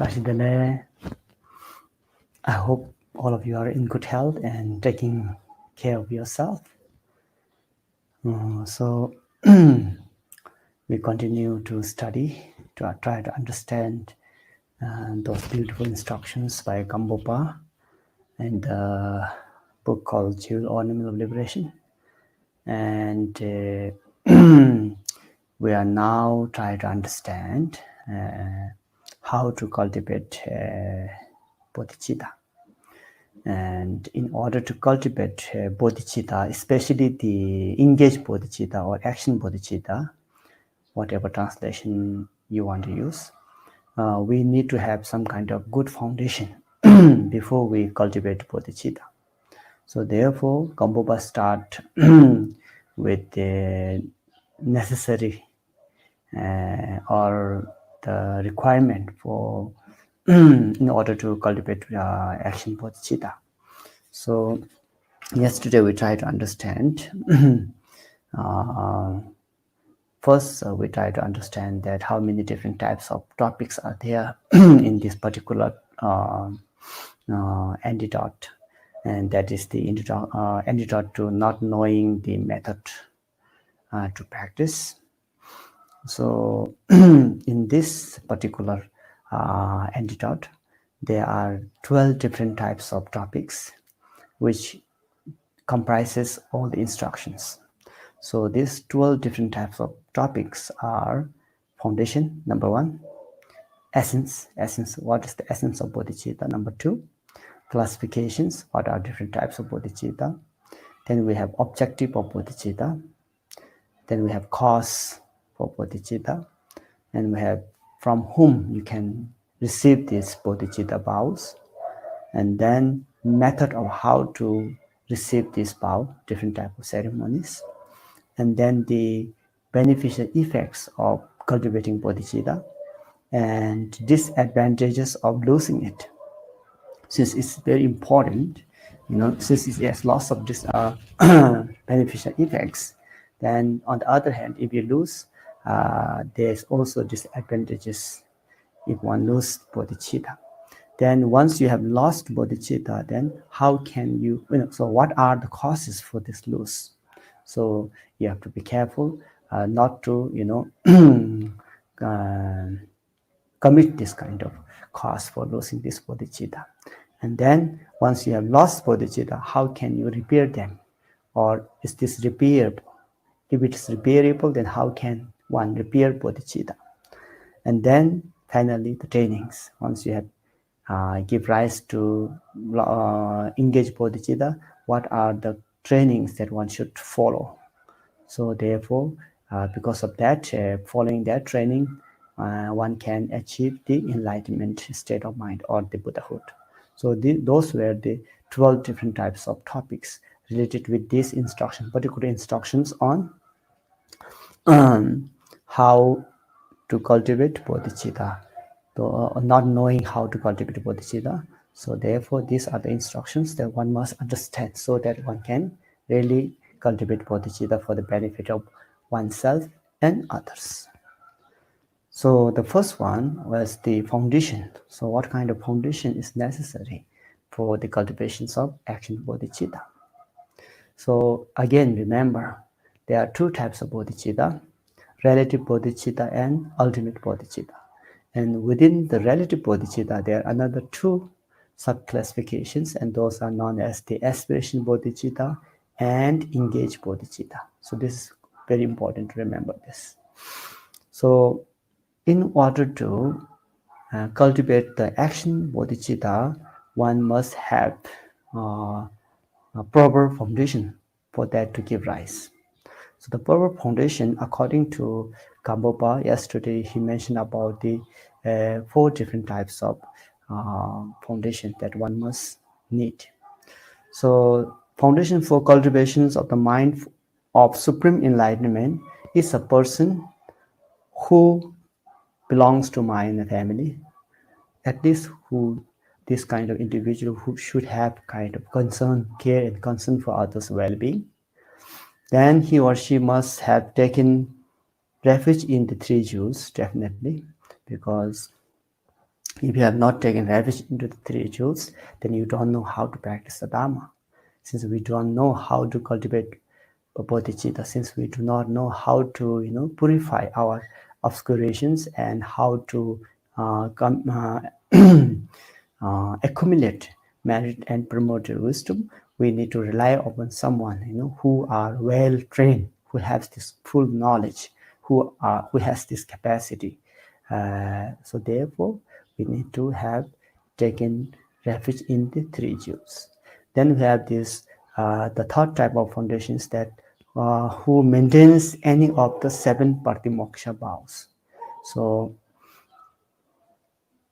I hope all of you are in good health and taking care of yourself. So we continue to study to try to understand those beautiful instructions by GAMPOPA in the book called Ornament of Liberation. And we are now trying to understand how to cultivate bodhicitta. And in order to cultivate bodhicitta, especially the engaged bodhicitta or action bodhicitta, whatever translation you want to use, we need to have some kind of good foundation before we cultivate bodhicitta. So therefore, GAMPOPA start with the necessary or the requirement for in order to cultivate action bodhicitta. So yesterday we tried to understand first we try to understand that how many different types of topics are there in this particular antidote, and that is the antidote to not knowing the method to practice. So in this particular antidote, there are 12 different types of topics which comprises all the instructions. So these 12 different types of topics are foundation, number 1, essence, what is the essence of bodhicitta, number 2, classifications, what are different types of bodhicitta, then we have objective of bodhicitta, then we have cause for bodhicitta, and we have from whom you can receive these bodhicitta vows, and then method of how to receive this vow, different type of ceremonies, and then the beneficial effects of cultivating bodhicitta and disadvantages of losing it. Since it's very important, since it has lots of this beneficial effects, then on the other hand, if you lose, there's also disadvantages if one loses bodhicitta. Then once you have lost bodhicitta, then how can you, so what are the causes for this loss? So you have to be careful not to, commit this kind of cause for losing this bodhicitta. And then once you have lost bodhicitta, how can you repair them? Or is this repairable? If it is repairable, then how can one repair bodhicitta? And then finally the trainings. Once you have give rise to engage bodhicitta, what are the trainings that one should follow? So therefore, because of that, following that training, one can achieve the enlightenment state of mind or the Buddhahood. So those were the 12 different types of topics related with this instruction, particular instructions on how to cultivate bodhicitta, not knowing how to cultivate bodhicitta. So therefore, these are the instructions that one must understand so that one can really cultivate bodhicitta for the benefit of oneself and others. So the first one was the foundation. So what kind of foundation is necessary for the cultivations of action bodhicitta? So again, remember, there are 2 types of bodhicitta, relative bodhicitta and ultimate bodhicitta. And within the relative bodhicitta, there are another 2 sub-classifications, and those are known as the aspiration bodhicitta and engaged bodhicitta. So this is very important to remember this. So in order to cultivate the action bodhicitta, one must have a proper foundation for that to give rise. So the proper foundation, according to GAMPOPA, yesterday he mentioned about the 4 different types of foundation that one must need. So foundation for cultivations of the mind of supreme enlightenment is a person who belongs to my family, at least who this kind of individual who should have kind of concern, care and concern for others' well-being. Then he or she must have taken refuge in the 3 jewels, definitely, because If you have not taken refuge into the three jewels, then you don't know how to practice the Dharma. Since we don't know how to cultivate bodhicitta, since we do not know how to purify our obscurations and how to accumulate merit and promote wisdom, we need to rely upon someone who are well trained, who has this full knowledge, who has this capacity. So therefore, we need to have taken refuge in the three jewels. Then we have this the third type of foundations that who maintains any of the seven patimoksha vows. So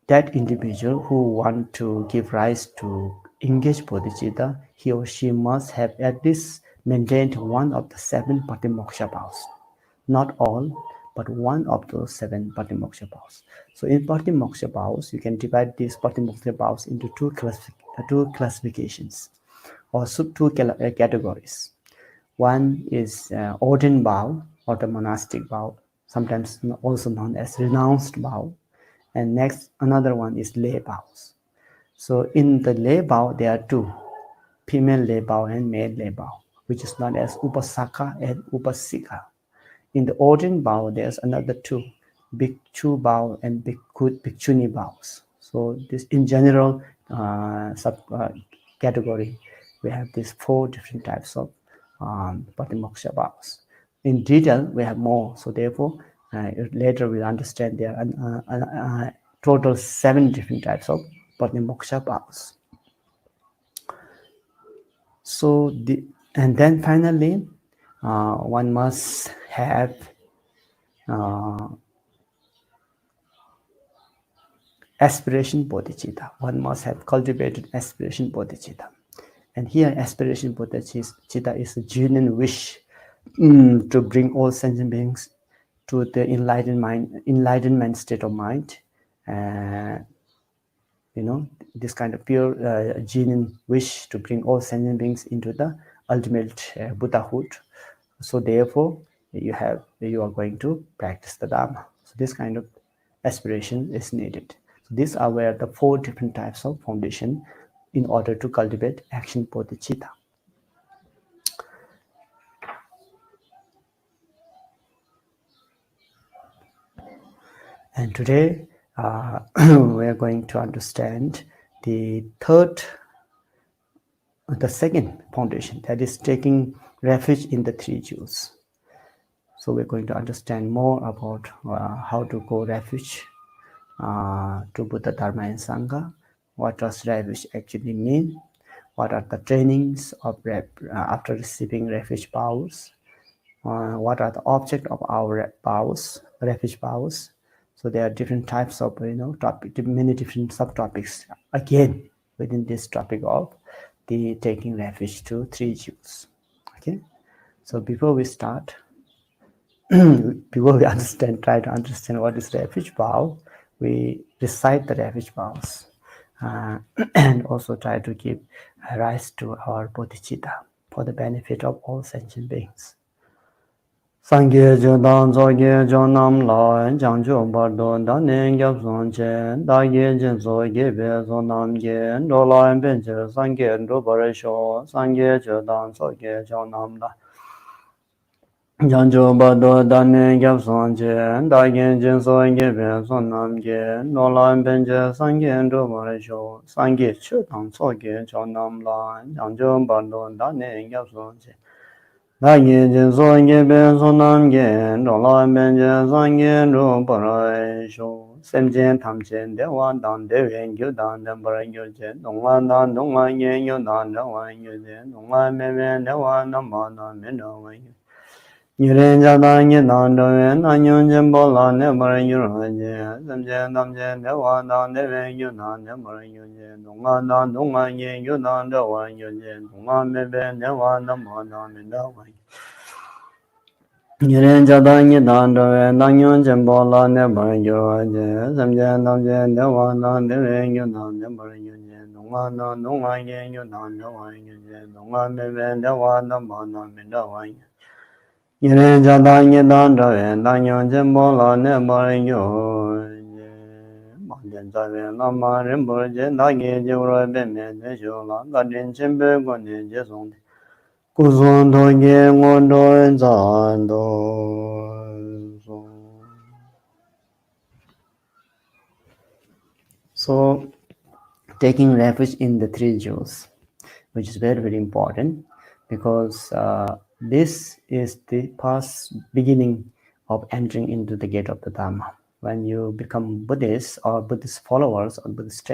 that individual who want to give rise to engage bodhicitta, he or she must have at least maintained one of the seven patimoksha vows. Not all, but one of those seven patimoksha vows. So in patimoksha vows, you can divide these patimoksha vows into two classifications, or two categories. One is ordained vow or the monastic vow, sometimes also known as renounced vow, and next another one is lay vows. So in the lay vow, there are two, female lay vow and male lay vow, which is known as upasaka and upasika. In the ordained vow, there's another two, bhikshu vow and bhikshuni vows. So this in general sub category, we have these four different types of patimoksha vows. In detail, we have more. So therefore, later we'll understand there are total 7 different types of patimoksha vows. So and then finally, one must have aspiration bodhicitta. One must have cultivated aspiration bodhicitta. And here, aspiration bodhicitta is a genuine wish to bring all sentient beings to the enlightenment state of mind. This kind of pure genuine wish to bring all sentient beings into the ultimate Buddhahood. So therefore, you are going to practice the Dharma. So this kind of aspiration is needed. So these are where the 4 different types of foundation in order to cultivate action bodhicitta. And today we are going to understand the second foundation, that is taking refuge in the three jewels. So we're going to understand more about how to go refuge to Buddha, Dharma, and Sangha. What does refuge actually mean? What are the trainings of after receiving refuge vows? What are the object of our vows, refuge vows? So there are different types of topic, many different subtopics. Again, within this topic of the taking refuge to three jewels. Okay, so before we start, before we try to understand what is refuge vow, we recite the refuge vows and also try to give rise to our bodhicitta for the benefit of all sentient beings. Sangye Jodan Zoge Jonam La Jangjo Bardo Danen Gyab Zonche Dage Jinzo Gebe Zonam Ge Dola Bencher Sangye Dobaresho Sangye Jodan Zoge Jonam La Jangjo Bardo Danen Gyab Zonche Dage Jinzo Gebe Zonam Ge Dola Bencher Sangye Dobaresho Sangye Jodan Zoge Jonam La Jangjo Bardo Danen Gyab Zonche Dāngi jī sōngi bēn sōnām gēn, rōlā bēn jē sāngi rō parā shō, sēm jēn tam jēn dēwā dāng dēwēn gyō dāng dēn parā gyō jēn, dōngā dāng dōngā gēn gyō dāng dēwā gyō jēn, dōngā mē bēn dēwā dāng mā dāng mē dāwā gyō. Nyirēn jā dāng yé dāng dōwēn, dāng yōng jēn bō lā nē parā gyō rā jēn, sēm jēn tam jēn dēwā dāng dēwēn gyō dāng dēn parā gyō jēn, dōngā dāng dōngā gēn gyō dāng dēwā gyō jēn, dōngā mē bēn dēwā dāng mā dāng mē dāwā gyō. Nyeren jadang yi dang dawe dang yon jen bo la ne bar yo je sam jen dam jen de wa dang de we yo dang de bar yo je dong wa dang dong wa ye yo dang de wa yo je dong wa me me de wa dang ba dang me da wa yo. Nyeren jadang yi dang dawe dang yon jen bo la ne bar yo je ma LAMA Rinpoche Nage Jura Beme Shola Ladin Chimbe Goni Jesong Kuzon Doge Ngondo Zando. So taking refuge in the three jewels, which is very, very important, because this is the past beginning of entering into the gate of the Dharma. When you become Buddhist or Buddhist followers or Buddhist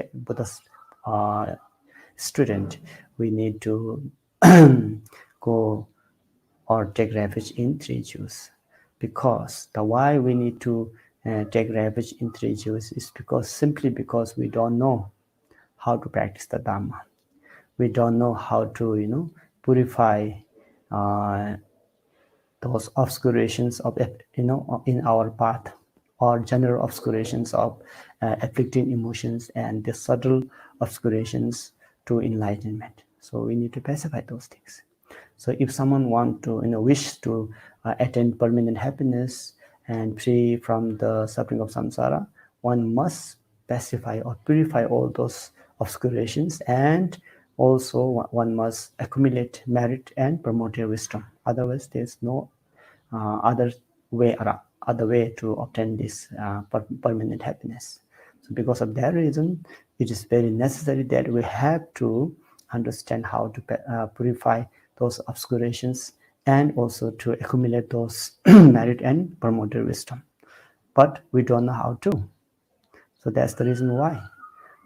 student, we need to go or take refuge in three jewels. Because the why we need to take refuge in three jewels is simply because we don't know how to practice the Dharma. We don't know how to, purify those obscurations of, in our path, or general obscurations of afflicting emotions and the subtle obscurations to enlightenment. So we need to pacify those things. So if someone wish to attain permanent happiness and free from the suffering of samsara, one must pacify or purify all those obscurations, and also one must accumulate merit and promote your wisdom. Otherwise, there's no other way to obtain this permanent happiness. So because of that reason, it is very necessary that we have to understand how to purify those obscurations and also to accumulate those merit and promote their wisdom. But we don't know how to. So that's the reason why.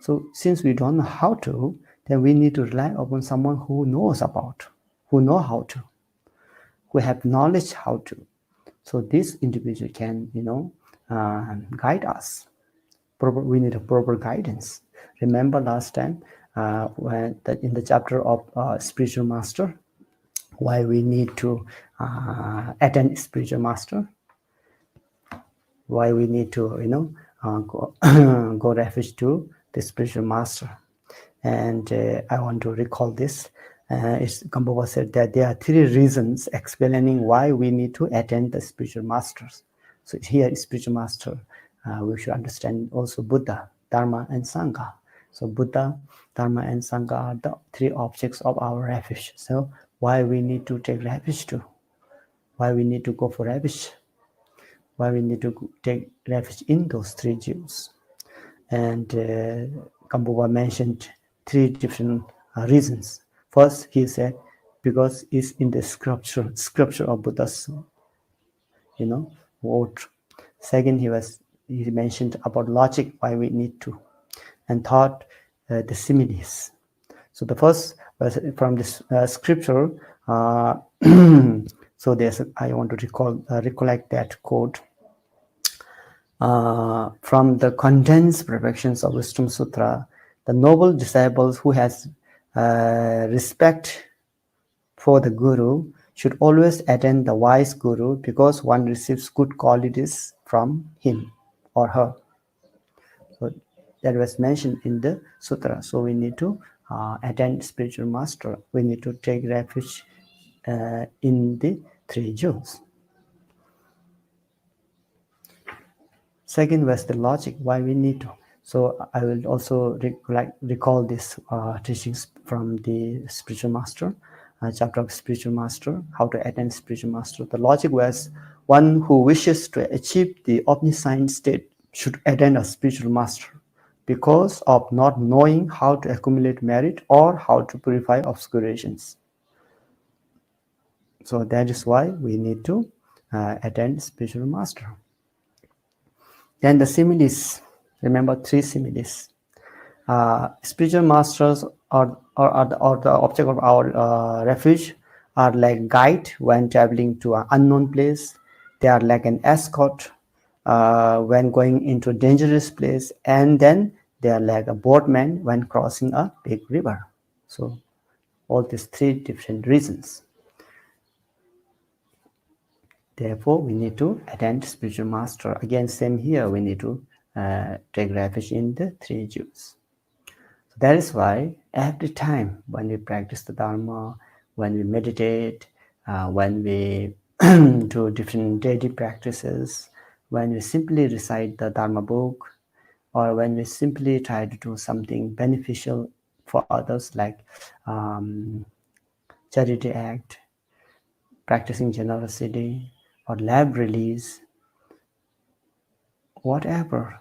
So since we don't know how to, then we need to rely upon someone who knows who know how to, who have knowledge how to. So this individual can, guide us. We need a proper guidance. Remember last time in the chapter of spiritual master, why we need to attend spiritual master, why we need to go refuge to the spiritual master. And I want to recall this. GAMPOPA said that there are three reasons explaining why we need to attend the spiritual masters. So here, spiritual master, we should understand also Buddha, Dharma, and Sangha. So Buddha, Dharma, and Sangha are the three objects of our refuge. So why we need to take refuge to? Why we need to go for refuge? Why we need to take refuge in those three jewels? And GAMPOPA mentioned three different reasons. First, he said, because it's in the scripture of Buddha's, word. Second, he mentioned about logic, why we need to. And third, the similes. So the first was from this scripture. So I want to recollect that quote. From the condensed perfections of Wisdom Sutra, the noble disciples who has respect for the Guru should always attend the wise Guru, because one receives good qualities from him or her. So that was mentioned in the sutra. So we need to attend spiritual master. We need to take refuge in the three jewels. Second was the logic, why we need to. So I will also recall this teachings from the spiritual master, chapter of spiritual master, how to attend spiritual master. The logic was, one who wishes to achieve the omniscient state should attend a spiritual master because of not knowing how to accumulate merit or how to purify obscurations. So that is why we need to attend spiritual master. Then the similes, remember three similes. Spiritual masters or the object of our refuge are like guide when traveling to an unknown place. They are like an escort when going into a dangerous place, and then they are like a boatman when crossing a big river. So all these three different reasons. Therefore, we need to attend spiritual master. Again, same here, we need to take refuge in the three jewels. So that is why every time when we practice the Dharma, when we meditate, when we do different daily practices, when we simply recite the Dharma book, or when we simply try to do something beneficial for others, like charity act, practicing generosity, or lab release, whatever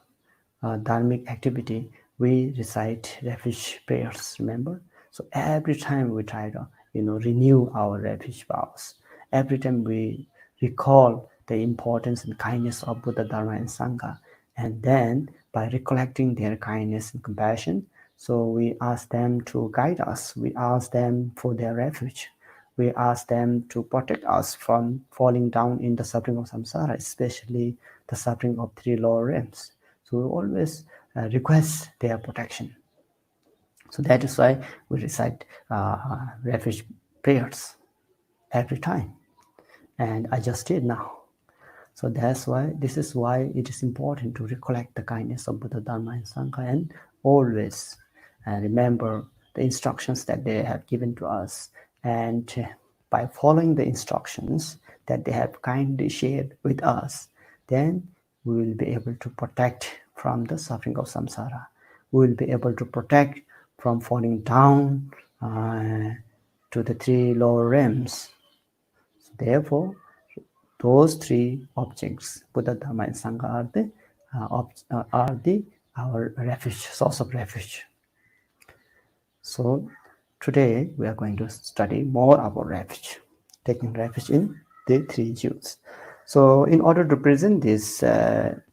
dharmic activity, we recite refuge prayers, remember? So every time we try to renew our refuge vows, every time we recall the importance and kindness of Buddha, Dharma, and Sangha, and then by recollecting their kindness and compassion, so we ask them to guide us, we ask them for their refuge, we ask them to protect us from falling down in the suffering of samsara, especially the suffering of three lower realms. So we always request their protection. So that is why we recite refuge prayers every time. And I just did now. So that's why, this is why it is important to recollect the kindness of Buddha, Dharma, and Sangha, and always remember the instructions that they have given to us. And by following the instructions that they have kindly shared with us, then we will be able to protect from the suffering of samsara. We will be able to protect from falling down to the three lower realms. So therefore, those three objects, Buddha, Dharma, and Sangha, are our refuge, source of refuge. So today we are going to study more about refuge, taking refuge in the three jewels. So in order to present these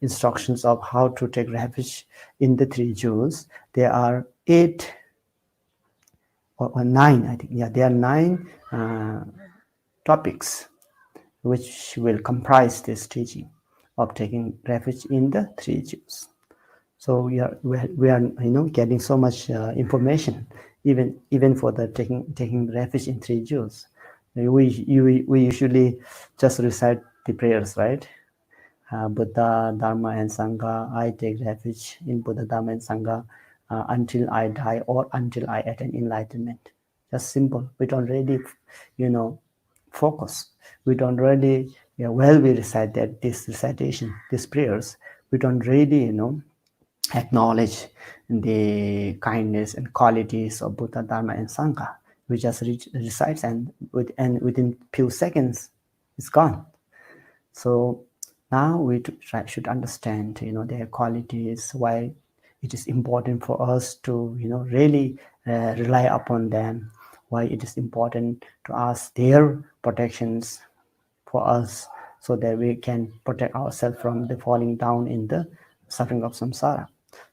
instructions of how to take refuge in the three jewels, there are 8 or 9, I think. Yeah, there are 9 topics which will comprise this teaching of taking refuge in the three jewels. So we are getting so much information, even for the taking refuge in three jewels. We usually just recite the prayers, right? Buddha, Dharma, and Sangha. I take refuge in Buddha, Dharma, and Sangha until I die or until I attain enlightenment. Just simple. We don't really, focus. We don't really, well, we recite that this recitation, these prayers, we don't really, acknowledge the kindness and qualities of Buddha, Dharma, and Sangha. We just recite, and within few seconds, it's gone. So now we should understand, their qualities, why it is important for us to, really rely upon them, why it is important to ask their protections for us, so that we can protect ourselves from the falling down in the suffering of samsara.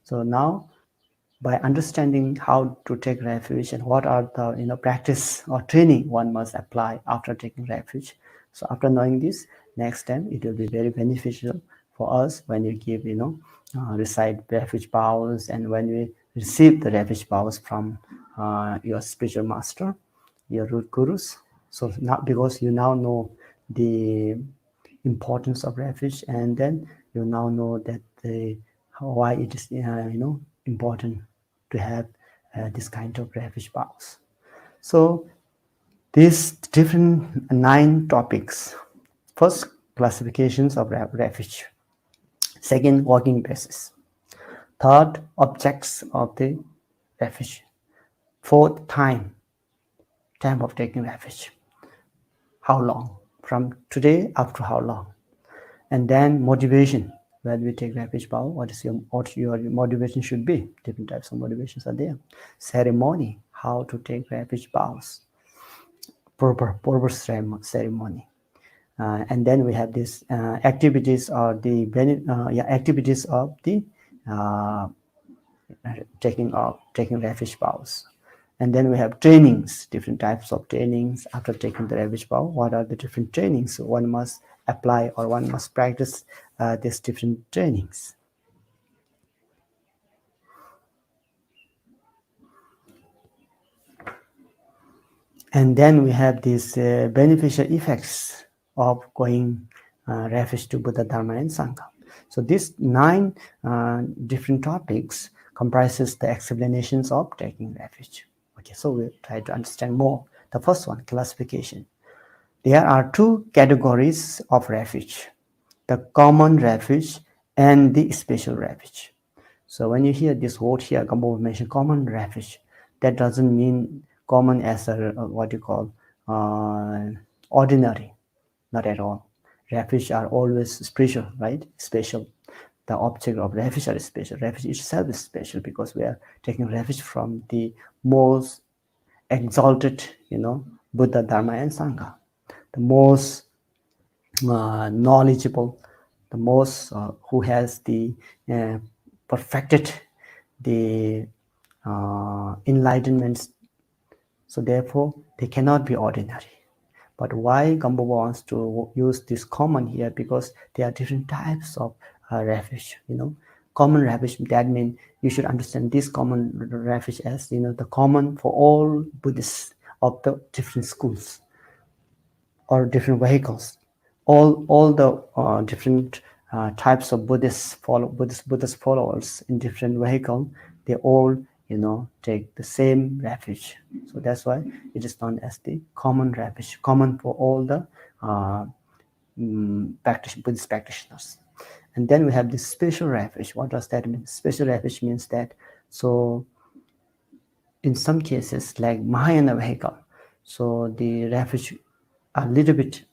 So now, by understanding how to take refuge and what are the practice or training one must apply after taking refuge. So after knowing this, next time it will be very beneficial for us when you give recite refuge vows, and when we receive the refuge vows from your spiritual master, your root gurus. So now, because you now know the importance of refuge, and then you now know that why it is important to have this kind of refuge vows. So these different 9 topics. First, classifications of refuge. Second, working basis. Third, objects of the refuge. Fourth, time of taking refuge. How long? From today up to how long? And then motivation. When we take refuge vow, what your motivation should be? Different types of motivations are there. Ceremony, how to take refuge vows. Proper ceremony. And then we have these activities or the activities of the taking refuge vows. And then we have trainings, different types of trainings after taking the refuge vow. What are the different trainings one must apply or one must practice these different trainings? And then we have these beneficial effects of going refuge to Buddha, Dharma, and Sangha. So these 9 different topics comprises the explanations of taking refuge. Okay, so we'll try to understand more. The first one, classification. There are 2 categories of refuge: the common refuge and the special refuge. So when you hear this word here, GAMPOPA mention common refuge, that doesn't mean common as a what you call ordinary, not at all. Refuge are always special, right? Special. The object of refuge are special. Refuge itself is special because we are taking refuge from the most exalted, Buddha, Dharma, and Sangha, the most knowledgeable, the most who has the perfected the enlightenment. So therefore, they cannot be ordinary. But why GAMPOPA wants to use this common here? Because there are different types of refuge. Common refuge, that means you should understand this common refuge as the common for all Buddhists of the different schools or different vehicles. All the different types of Buddhist followers in different vehicle, they all take the same refuge. So that's why it is known as the common refuge, common for all the Buddhist practitioners. And then we have the special refuge. What does that mean? Special refuge means that, so in some cases like Mahayana vehicle, so the refuge a little bit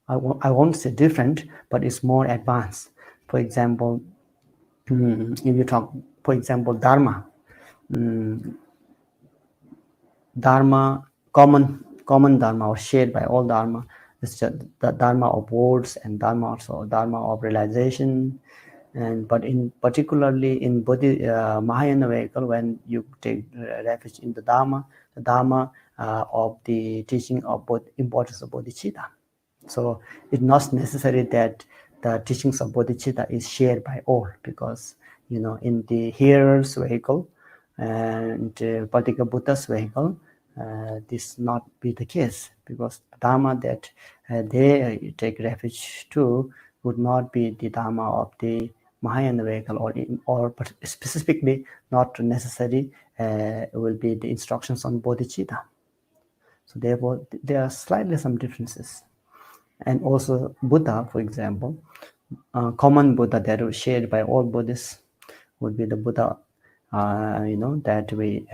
I won't say different, but it's more advanced. For example, if you talk, for example, Dharma, common Dharma or shared by all Dharma, it's just the Dharma of words and Dharma also Dharma of realization. And but in particularly in Mahayana vehicle, when you take refuge in the Dharma of the teaching of importance of bodhicitta. So it's not necessary that the teachings of bodhicitta is shared by all, because in the hearer's vehicle and particular Buddha's vehicle, this not be the case, because the Dharma that they take refuge to would not be the Dharma of the Mahayana vehicle, or specifically not necessary will be the instructions on bodhicitta. So therefore, there are slightly some differences. And also Buddha, for example, common Buddha that was shared by all Buddhists would be the Buddha, that we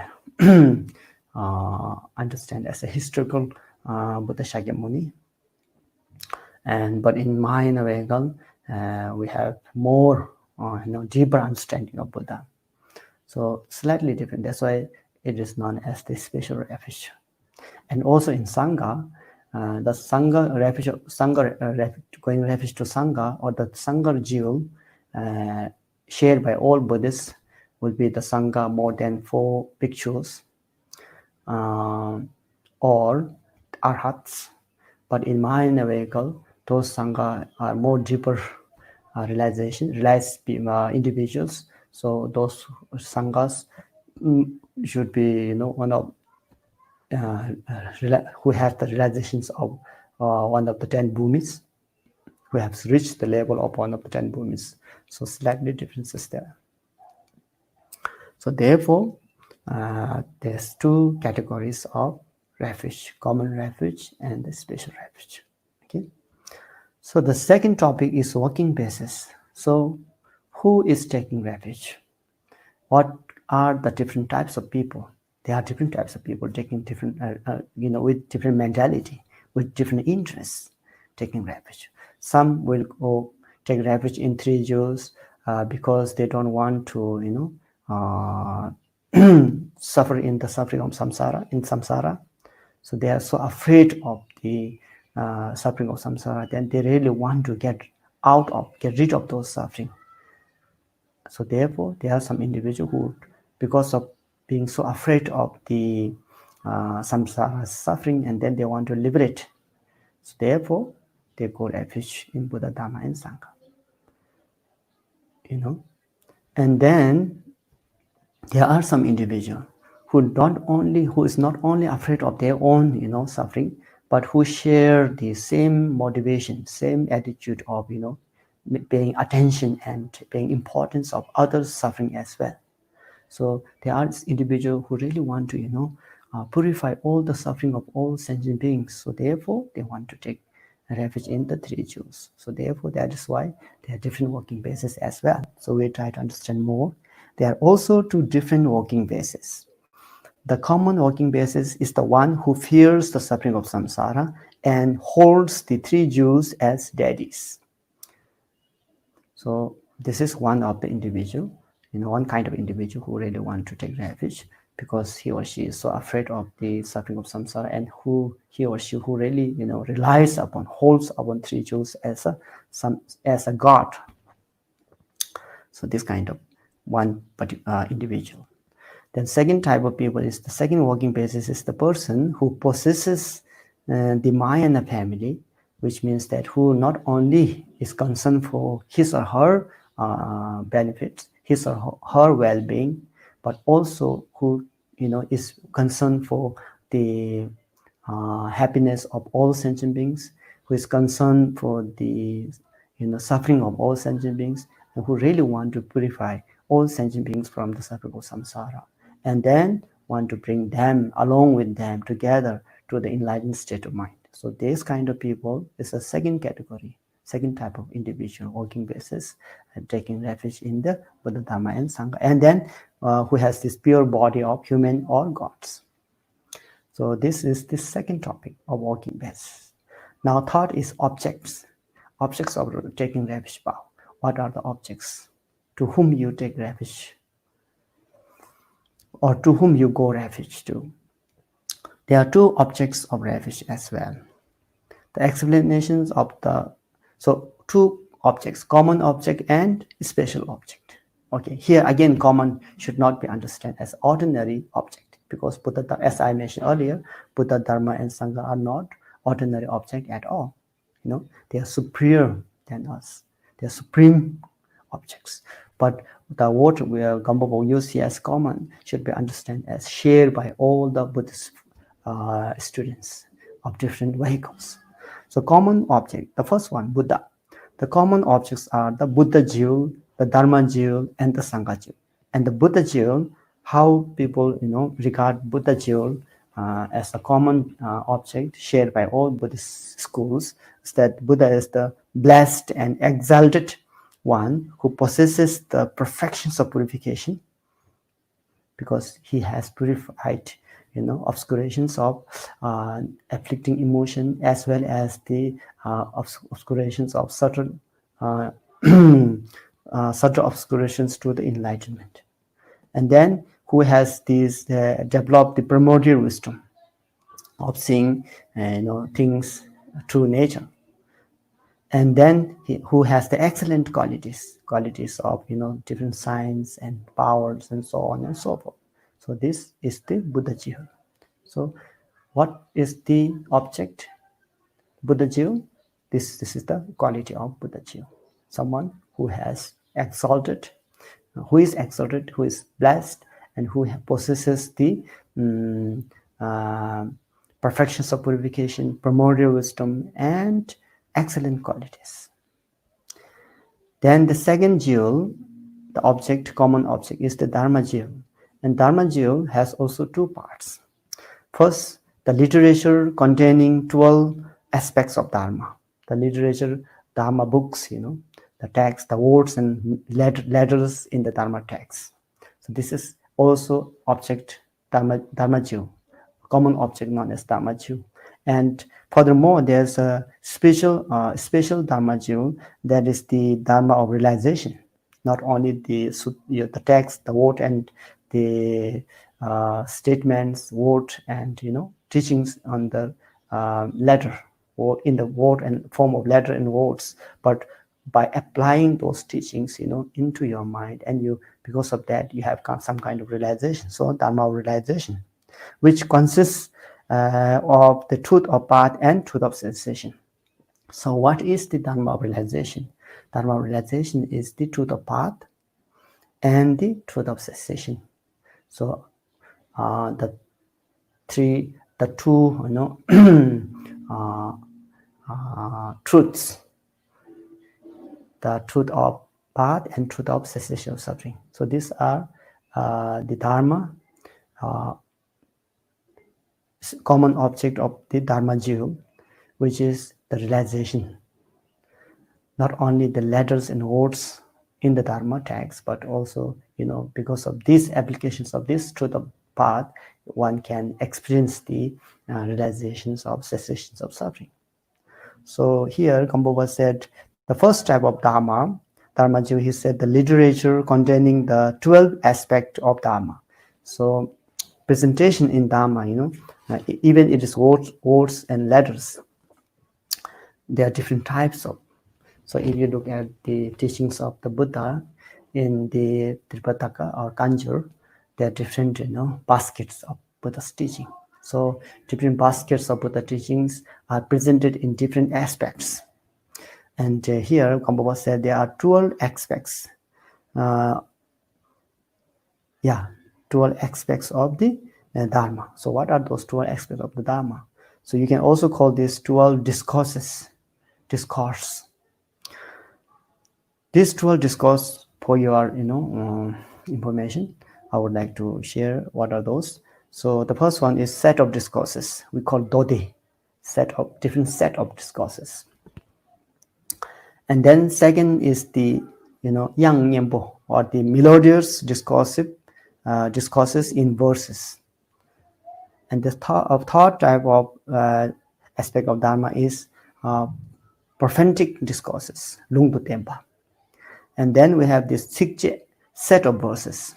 understand as a historical Buddha Shakyamuni. But in Mahayana vehicle, we have more, deeper understanding of Buddha. So slightly different. That's why it is known as the special refuge. And also in Sangha, the Sangha refuge, going refuge to Sangha, or the Sangha jewel shared by all Buddhists will be the Sangha more than 4 bhikshus or arhats. But in Mahayana vehicle, those Sangha are more deeper realized individuals. So those Sanghas should be, one of who have the realizations of one of the 10 bhumis, who have reached the level of one of the 10 bhumis. So slightly differences there. So therefore, there's 2 categories of refuge: common refuge and the special refuge. Okay. So the second topic is working basis. So who is taking refuge? What are the different types of people? There are different types of people taking different, with different mentality, with different interests, taking refuge. Some will go take refuge in 3 jewels because they don't want to, suffer in the suffering of samsara. So they are so afraid of the suffering of samsara, then they really want to get rid of those suffering. So therefore, there are some individuals who, because of being so afraid of the samsara suffering, and then they want to liberate. So therefore, they go refuge in Buddha, Dharma, and Sangha. And then there are some individuals who is not only afraid of their own, suffering, but who share the same motivation, same attitude of, paying attention and paying importance of others' suffering as well. So there are individuals who really want to, purify all the suffering of all sentient beings. So therefore, they want to take refuge in the three jewels. So therefore, that is why there are different working bases as well. So we try to understand more. There are also two different working bases. The common working basis is the one who fears the suffering of samsara and holds the three jewels as daddies. So this is one of the individual, one kind of individual who really want to take refuge because he or she is so afraid of the suffering of samsara, and he or she who really relies upon, holds upon three jewels as a god. So this kind of one individual. Then second type of people is the second working basis is the person who possesses the Mayana family, which means that who not only is concerned for his or her benefits, his or her well-being, but also who is concerned for the happiness of all sentient beings, who is concerned for the suffering of all sentient beings, and who really want to purify all sentient beings from the suffering of samsara, and then want to bring them along with them together to the enlightened state of mind. So this kind of people is a second category, second type of individual working basis and taking refuge in the Buddha, Dharma, and Sangha, and then who has this pure body of human or gods. So this is the second topic of working basis. Now third is objects. Objects of taking refuge. What are the objects to whom you take refuge or to whom you go refuge to? There are two objects of refuge as well. The explanations of two objects, common object and special object. Okay, here again common should not be understood as ordinary object, because Buddha, as I mentioned earlier, Buddha, Dharma, and Sangha are not ordinary object at all. They are superior than us. They are supreme objects. But the word we GAMPOPA use here as common should be understood as shared by all the Buddhist students of different vehicles. So common object, the first one, Buddha. The common objects are the Buddha jewel, the Dharma jewel, and the Sangha jewel. And the Buddha jewel, how people regard Buddha jewel as a common object shared by all Buddhist schools, is that Buddha is the blessed and exalted one who possesses the perfections of purification, because he has purified obscurations of afflicting emotion, as well as the obscurations of subtle subtle obscurations to the enlightenment. And then who has these developed the primordial wisdom of seeing things through nature. And then who has the excellent qualities of different signs and powers and so on and so forth. So this is the Buddha jewel. So what is the object? Buddha jewel. This is the quality of Buddha jewel. Someone who has exalted, who is blessed, and who possesses the perfections of purification, primordial wisdom, and excellent qualities. Then the second jewel, the object, common object, is the Dharma jewel. And Dharma jewel has also two parts. First, the literature containing 12 aspects of Dharma. The literature, Dharma books, the text, the words and letters in the Dharma text. So this is also object, Dharma jewel, common object known as Dharma jewel. And furthermore, there's a special Dharma jewel, that is the Dharma of realization. Not only the text, the word, and the statements, word, and teachings on the letter, or in the word and form of letter and words, but by applying those teachings into your mind, and because of that you have some kind of realization. So Dharma of realization, which consists of the truth of path and truth of cessation. So what is the Dharma of realization? Dharma of realization is the truth of path and the truth of cessation. So the two truths, the truth of path and truth of cessation of suffering. So these are the Dharma, common object of the Dharma jewel, which is the realization, not only the letters and words in the Dharma text, but also, because of these applications of this truth of path, one can experience the realizations of cessations of suffering. So here GAMPOPA said the first type of Dharma, he said the literature containing the 12 aspects of Dharma. So presentation in Dharma, even it is words and letters, there are different types of. So if you look at the teachings of the Buddha in the Tripitaka or Kanjur, there are different, baskets of Buddha's teaching. So different baskets of Buddha teachings are presented in different aspects. And here GAMPOPA said there are 12 aspects. 12 aspects of the Dharma. So what are those 12 aspects of the Dharma? So you can also call this 12 discourse. These 12 discourse, for your information, I would like to share what are those. So the first one is set of discourses. We call Dode, different set of discourses. And then second is the Yang Nyempo, or the melodious discourses in verses. And the third type of aspect of Dharma is prophetic discourses, Lungpu Tempa. And then we have this Sikje set of verses,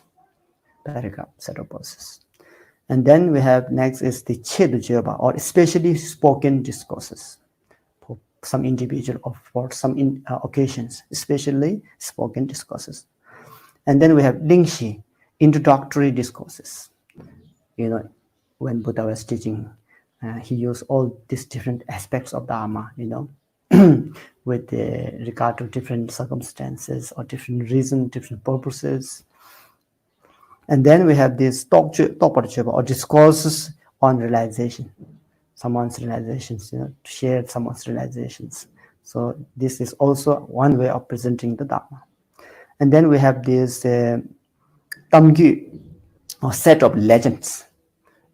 paragraph set of verses. And then we have next is the Chedu Jeba, or especially spoken discourses for some individual or for some occasions, especially spoken discourses. And then we have Lingshi, introductory discourses. When Buddha was teaching, he used all these different aspects of Dharma, with regard to different circumstances or different reasons, different purposes. And then we have this Toparcheba, or discourses on realization, someone's realizations, to share someone's realizations. So this is also one way of presenting the Dharma. And then we have this Tamgyu, or set of legends,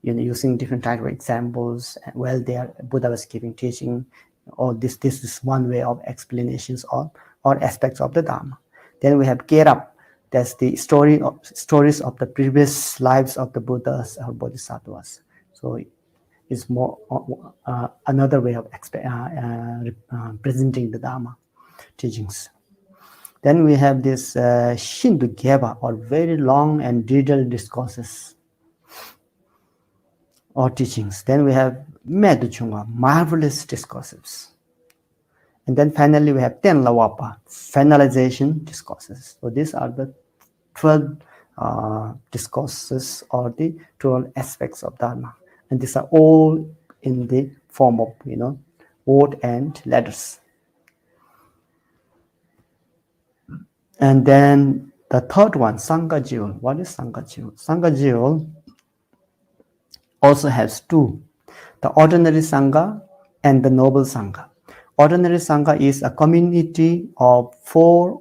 using different type of examples. And while there Buddha was giving teaching, all this is one way of explanations or aspects of the Dharma. Then we have Kerap, that's the stories of the previous lives of the Buddhas or Bodhisattvas. So it's more another way of presenting the Dharma teachings. Then we have this Shindu Geba, or very long and detailed discourses or teachings. Then we have Meduchunga, marvelous discourses. And then finally we have Tenlawapa, finalization discourses. So these are the 12 discourses, or the 12 aspects of Dharma. And these are all in the form of, word and letters. And then the third one, Sangha Jewel. What is Sangha Jewel? Sangha Jewel also has two, the ordinary Sangha and the noble Sangha. Ordinary Sangha is a community of four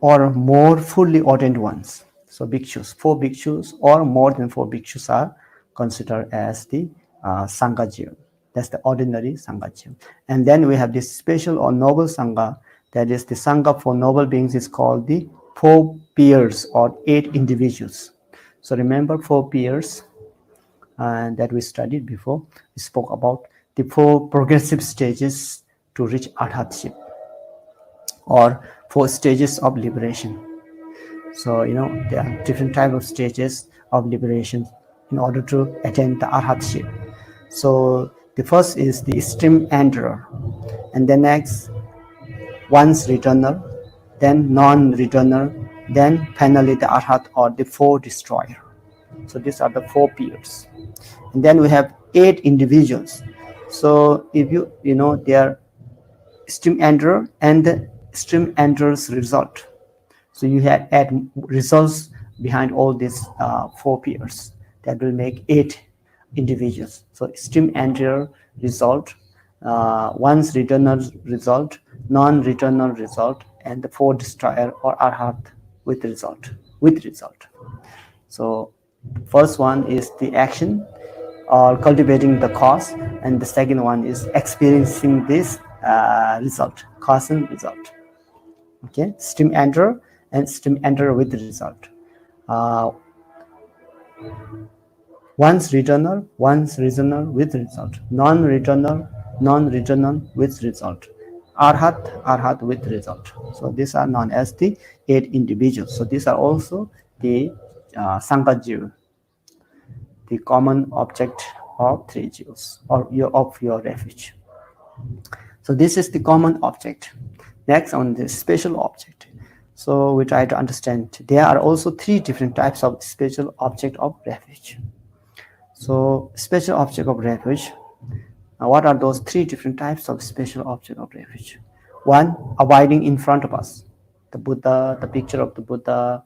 or more fully ordained ones. So bhikshus, 4 bhikshus or more than 4 bhikshus are considered as the Sangha Jewel. That's the ordinary Sangha Jewel. And then we have this special or noble Sangha, that is the Sangha for noble beings, is called the 4 peers or 8 individuals. So remember 4 peers that we studied before. We spoke about the 4 progressive stages to reach arhatship, or 4 stages of liberation. So there are different types of stages of liberation in order to attain the arhatship. So the first is the stream enterer, and the next once returner, then non-returner, then finally the arhat, or the 4 destroyer. So these are the 4 peers. And then we have 8 individuals. So if they are stream enterer and the stream enterer's result. So you have add results behind all these 4 peers. That will make 8 individuals. So stream enterer result, once returner result, non-returner result, and the 4 destroyer or arhat with result. So First one is the action or cultivating the cause, and the second one is experiencing this result, cause and result. Okay, stream enter and stream enter with result. Uh, once returner with result, non-returner with result, arhat with result. So these are known as the 8 individuals. So these are also the Sankajiv, the common object of 3 jewels or of your refuge. So this is the common object. Next, on the special object. So we try to understand there are also 3 different types of special object of refuge. So special object of refuge, what are those 3 different types of special object of refuge? One, abiding in front of us, the Buddha, the picture of the Buddha,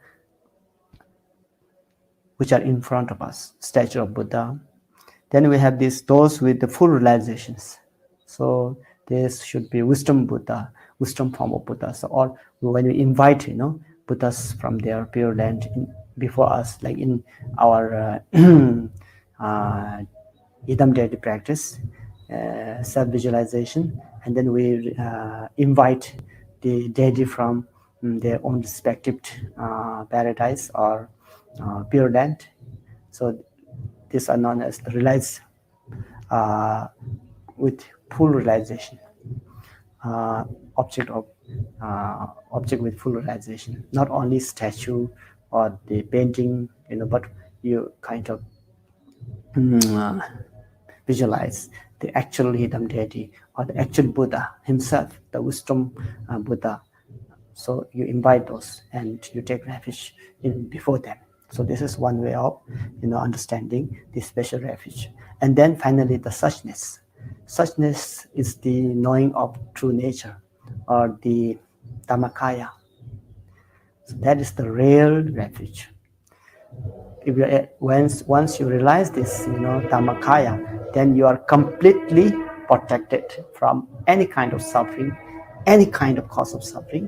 which are in front of us, statue of Buddha. Then we have those with the full realizations. So this should be wisdom Buddha, wisdom form of Buddha. So or when we invite, Buddhas from their pure land before us, like in our idam deity practice, self-visualization, and then we invite the deity from their own respective paradise or pure land. So these are known as realized with full realization, object with full realization. Not only statue or the painting, but you kind of visualize the actual hidden deity or the actual Buddha himself, the wisdom Buddha. So you invite those and you take refuge before them. So this is one way of understanding the special refuge. And then finally the suchness. Suchness is the knowing of true nature or the Dhammakaya. So that is the real refuge. If you, once you realize this, Dhammakaya, then you are completely protected from any kind of suffering, any kind of cause of suffering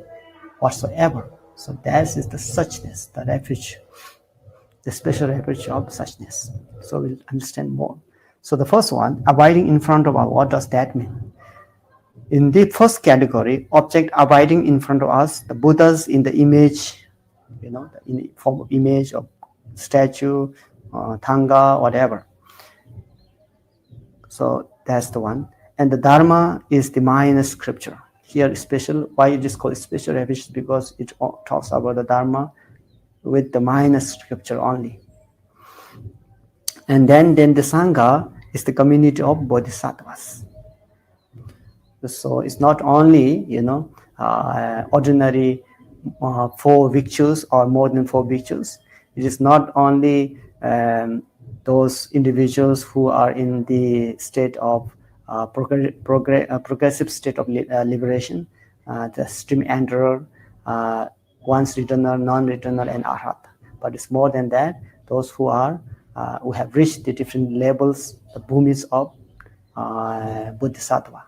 whatsoever. So that is the suchness, the refuge, the special refuge of suchness. So we'll understand more. So the first one, abiding in front of us, what does that mean? In the first category, object abiding in front of us, the Buddhas in the image, in the form of image of statue, thanga, whatever. So that's the one. And the Dharma is the Mahayana scripture. Here special, why it is called special refuge? Because it talks about the Dharma with the Mahayana scripture only. And then the Sangha is the community of bodhisattvas. So it's not only, ordinary 4 victuals or more than 4 victuals. It is not only those individuals who are in the state of progressive state of liberation, the stream enterer, once returner, non-returner, and arhat. But it's more than that. Those who are who have reached the different levels, the bhumis of bodhisattva.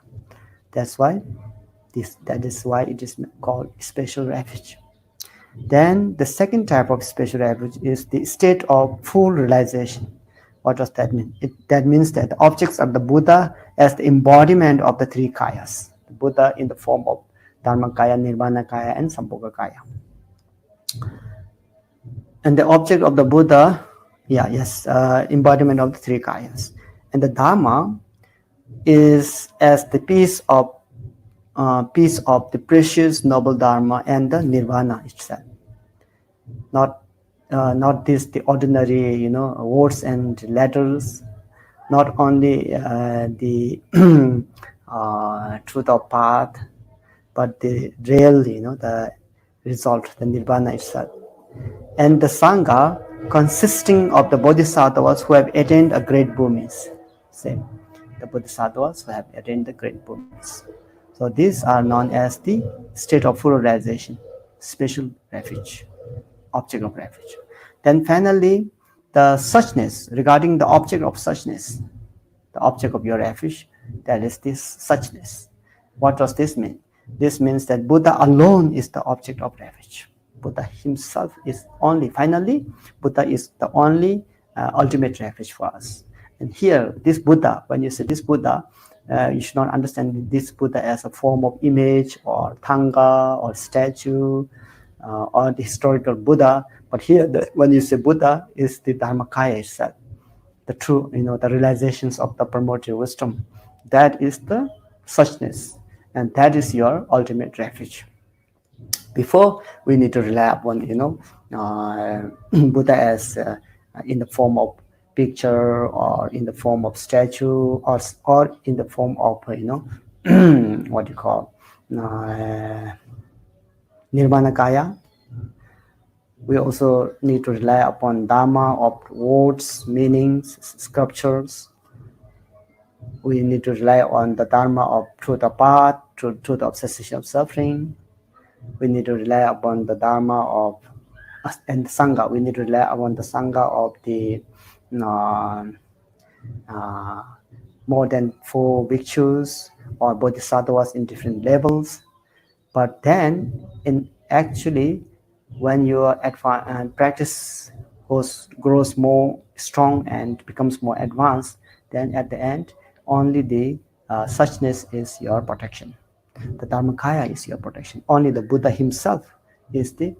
That is why it is called special refuge. Then the second type of special refuge is the state of full realization. What does that mean? That means that the objects of the Buddha as the embodiment of the 3 kayas. The Buddha in the form of Dharmakaya, Nirvanakaya, and Sambhogakaya. And the object of the Buddha, embodiment of the 3 kayas. And the Dharma is as the piece of the precious noble Dharma and the Nirvana itself. Not the ordinary, words and letters. Not only the truth of path, but the real, the result, the Nirvana itself. And the Sangha consisting of the bodhisattvas who have attained a great bhumis. Same, the bodhisattvas who have attained the great bhumis. So these are known as the state of full realization, special refuge, object of refuge. Then finally, the suchness, regarding the object of suchness, the object of your refuge, that is this suchness. What does this mean? This means that Buddha alone is the object of refuge. Buddha himself is only, finally, Buddha is the only ultimate refuge for us. And here, this Buddha, when you say this Buddha, you should not understand this Buddha as a form of image or thanga or statue or the historical Buddha. But here, when you say Buddha, is the Dharmakaya itself, the true, the realizations of the primordial wisdom. That is the suchness, and that is your ultimate refuge. Before, we need to rely upon, Buddha as in the form of picture or in the form of statue or in the form of, what you call Nirmanakaya. We also need to rely upon Dharma of words, meanings, sculptures. We need to rely on the Dharma of truth of path, truth of cessation of suffering. We need to rely upon the Dharma of, and the Sangha. We need to rely upon the Sangha of the more than 4 bhikshus or bodhisattvas in different levels. But then, actually, when your practice grows more strong and becomes more advanced, then at the end, only the suchness is your protection. The Dharmakaya is your protection. Only the Buddha himself is the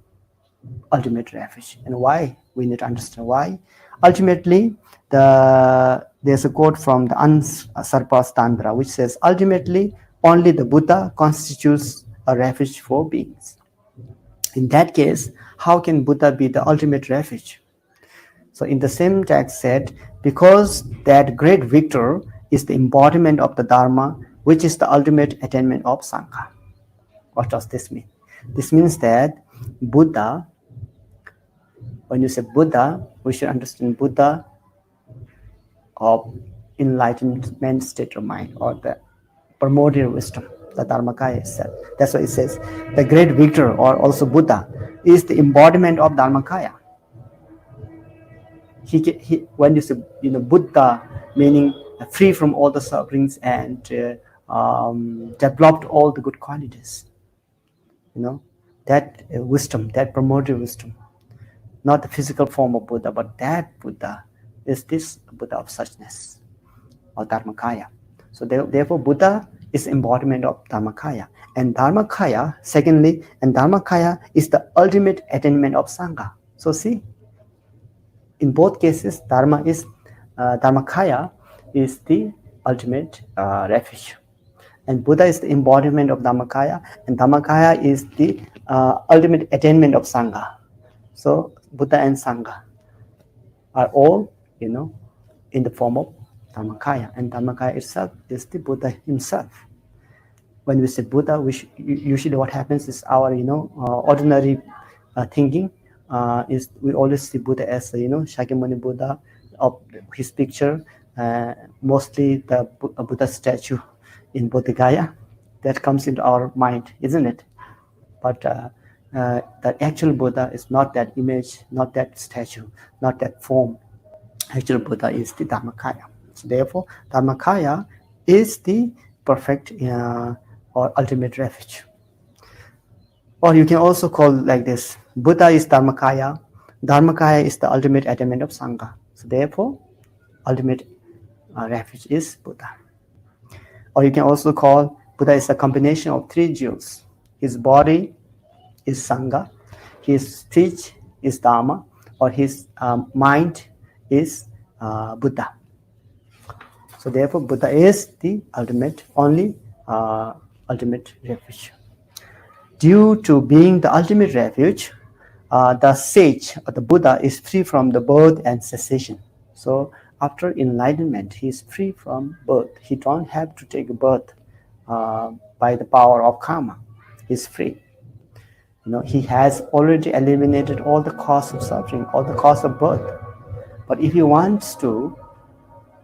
ultimate refuge. And why? We need to understand why. Ultimately, there's a quote from the Unsarpas Tantra which says, ultimately, only the Buddha constitutes a refuge for beings. In that case, how can Buddha be the ultimate refuge? So in the same text said, because that great victor is the embodiment of the Dharma, which is the ultimate attainment of Sangha. What does this mean? This means that Buddha, when you say Buddha, we should understand Buddha of enlightenment state of mind, or the primordial wisdom, the Dharmakaya itself. That's why it says the great victor, or also Buddha, is the embodiment of Dharmakaya. When you say Buddha, meaning free from all the sufferings and developed all the good qualities, that wisdom, that primordial wisdom, not the physical form of Buddha, but that Buddha is this Buddha of suchness, or Dharmakaya. So therefore, Buddha is embodiment of Dharmakaya. And Dharmakaya, secondly, and Dharmakaya is the ultimate attainment of Sangha. So see, in both cases, Dharmakaya is the ultimate refuge. And Buddha is the embodiment of Dharmakaya, and Dharmakaya is the ultimate attainment of Sangha. So Buddha and Sangha are all, in the form of Dharmakaya, and Dharmakaya itself is the Buddha himself. When we say Buddha, usually what happens is our, ordinary thinking is we always see Buddha as, Shakyamuni Buddha of his picture, mostly the Buddha statue in Bodh Gaya. That comes into our mind, isn't it? But the actual Buddha is not that image, not that statue, not that form. Actual Buddha is the Dharmakaya. So therefore, Dharmakaya is the perfect or ultimate refuge. Or you can also call like this: Buddha is Dharmakaya, Dharmakaya is the ultimate attainment of Sangha. So therefore, ultimate refuge is Buddha. Or you can also call Buddha is a combination of 3 jewels. His body is Sangha, his speech is Dharma, or his mind is Buddha. So therefore, Buddha is the ultimate refuge. Due to being the ultimate refuge, the sage or the Buddha is free from the birth and cessation. So after enlightenment, he is free from birth. He don't have to take birth by the power of karma. He's free. He has already eliminated all the cause of suffering, all the cause of birth. But if he wants to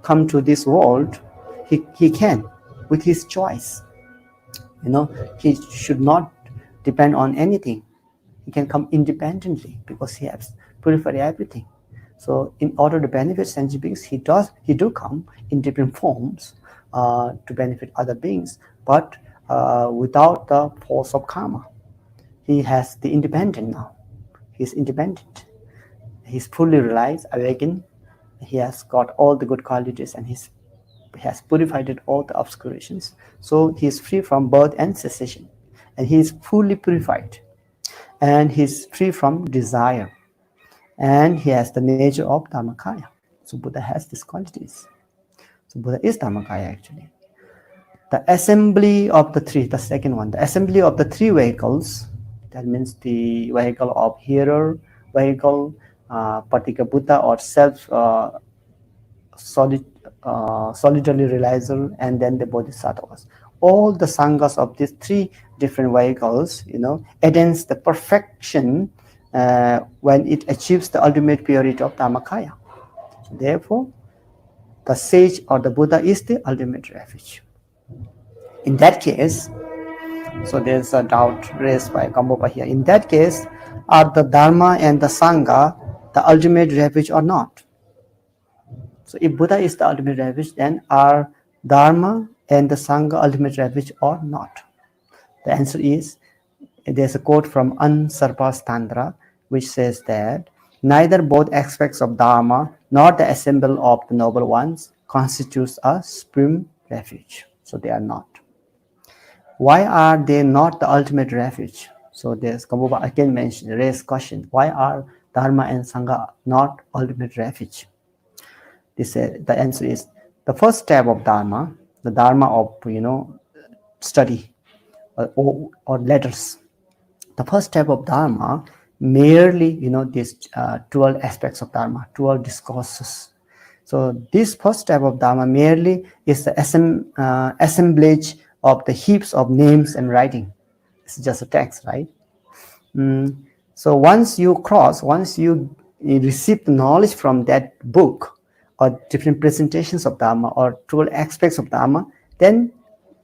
come to this world, he can, with his choice. He should not depend on anything. He can come independently because he has purified everything. So in order to benefit sentient beings, he do come in different forms to benefit other beings, but without the force of karma. He has the independent now. He's independent. He's fully realized, awakened. He has got all the good qualities, and he has purified all the obscurations. So he is free from birth and cessation, and he is fully purified, and he is free from desire, and he has the nature of Dharmakaya. So Buddha has these qualities. So Buddha is Dharmakaya actually. The assembly of the three, the second one, the assembly of the three vehicles, that means the vehicle of hearer, vehicle, Patika Buddha or self solitary realizer, and then the bodhisattvas. All the sanghas of these three different vehicles, attains the perfection when it achieves the ultimate purity of Dharmakaya. So therefore, the sage or the Buddha is the ultimate refuge. In that case, so there's a doubt raised by GAMPOPA here. In that case, are the Dharma and the Sangha the ultimate refuge or not? So if Buddha is the ultimate refuge, then are Dharma and the Sangha ultimate refuge or not? The answer is, there's a quote from Unsurpassed Tantra, which says that neither both aspects of Dharma nor the assembly of the noble ones constitutes a supreme refuge. So they are not. Why are they not the ultimate refuge? So there's GAMPOPA again mentioned, raised question. Why are Dharma and Sangha not ultimate refuge? The answer is, the first step of Dharma, the Dharma of study or letters. The first step of Dharma merely these 12 aspects of Dharma, 12 discourses. So this first step of Dharma merely is the assemblage of the heaps of names and writing. It's just a text, right? So once you receive the knowledge from that book, or different presentations of Dharma or 12 aspects of Dharma, then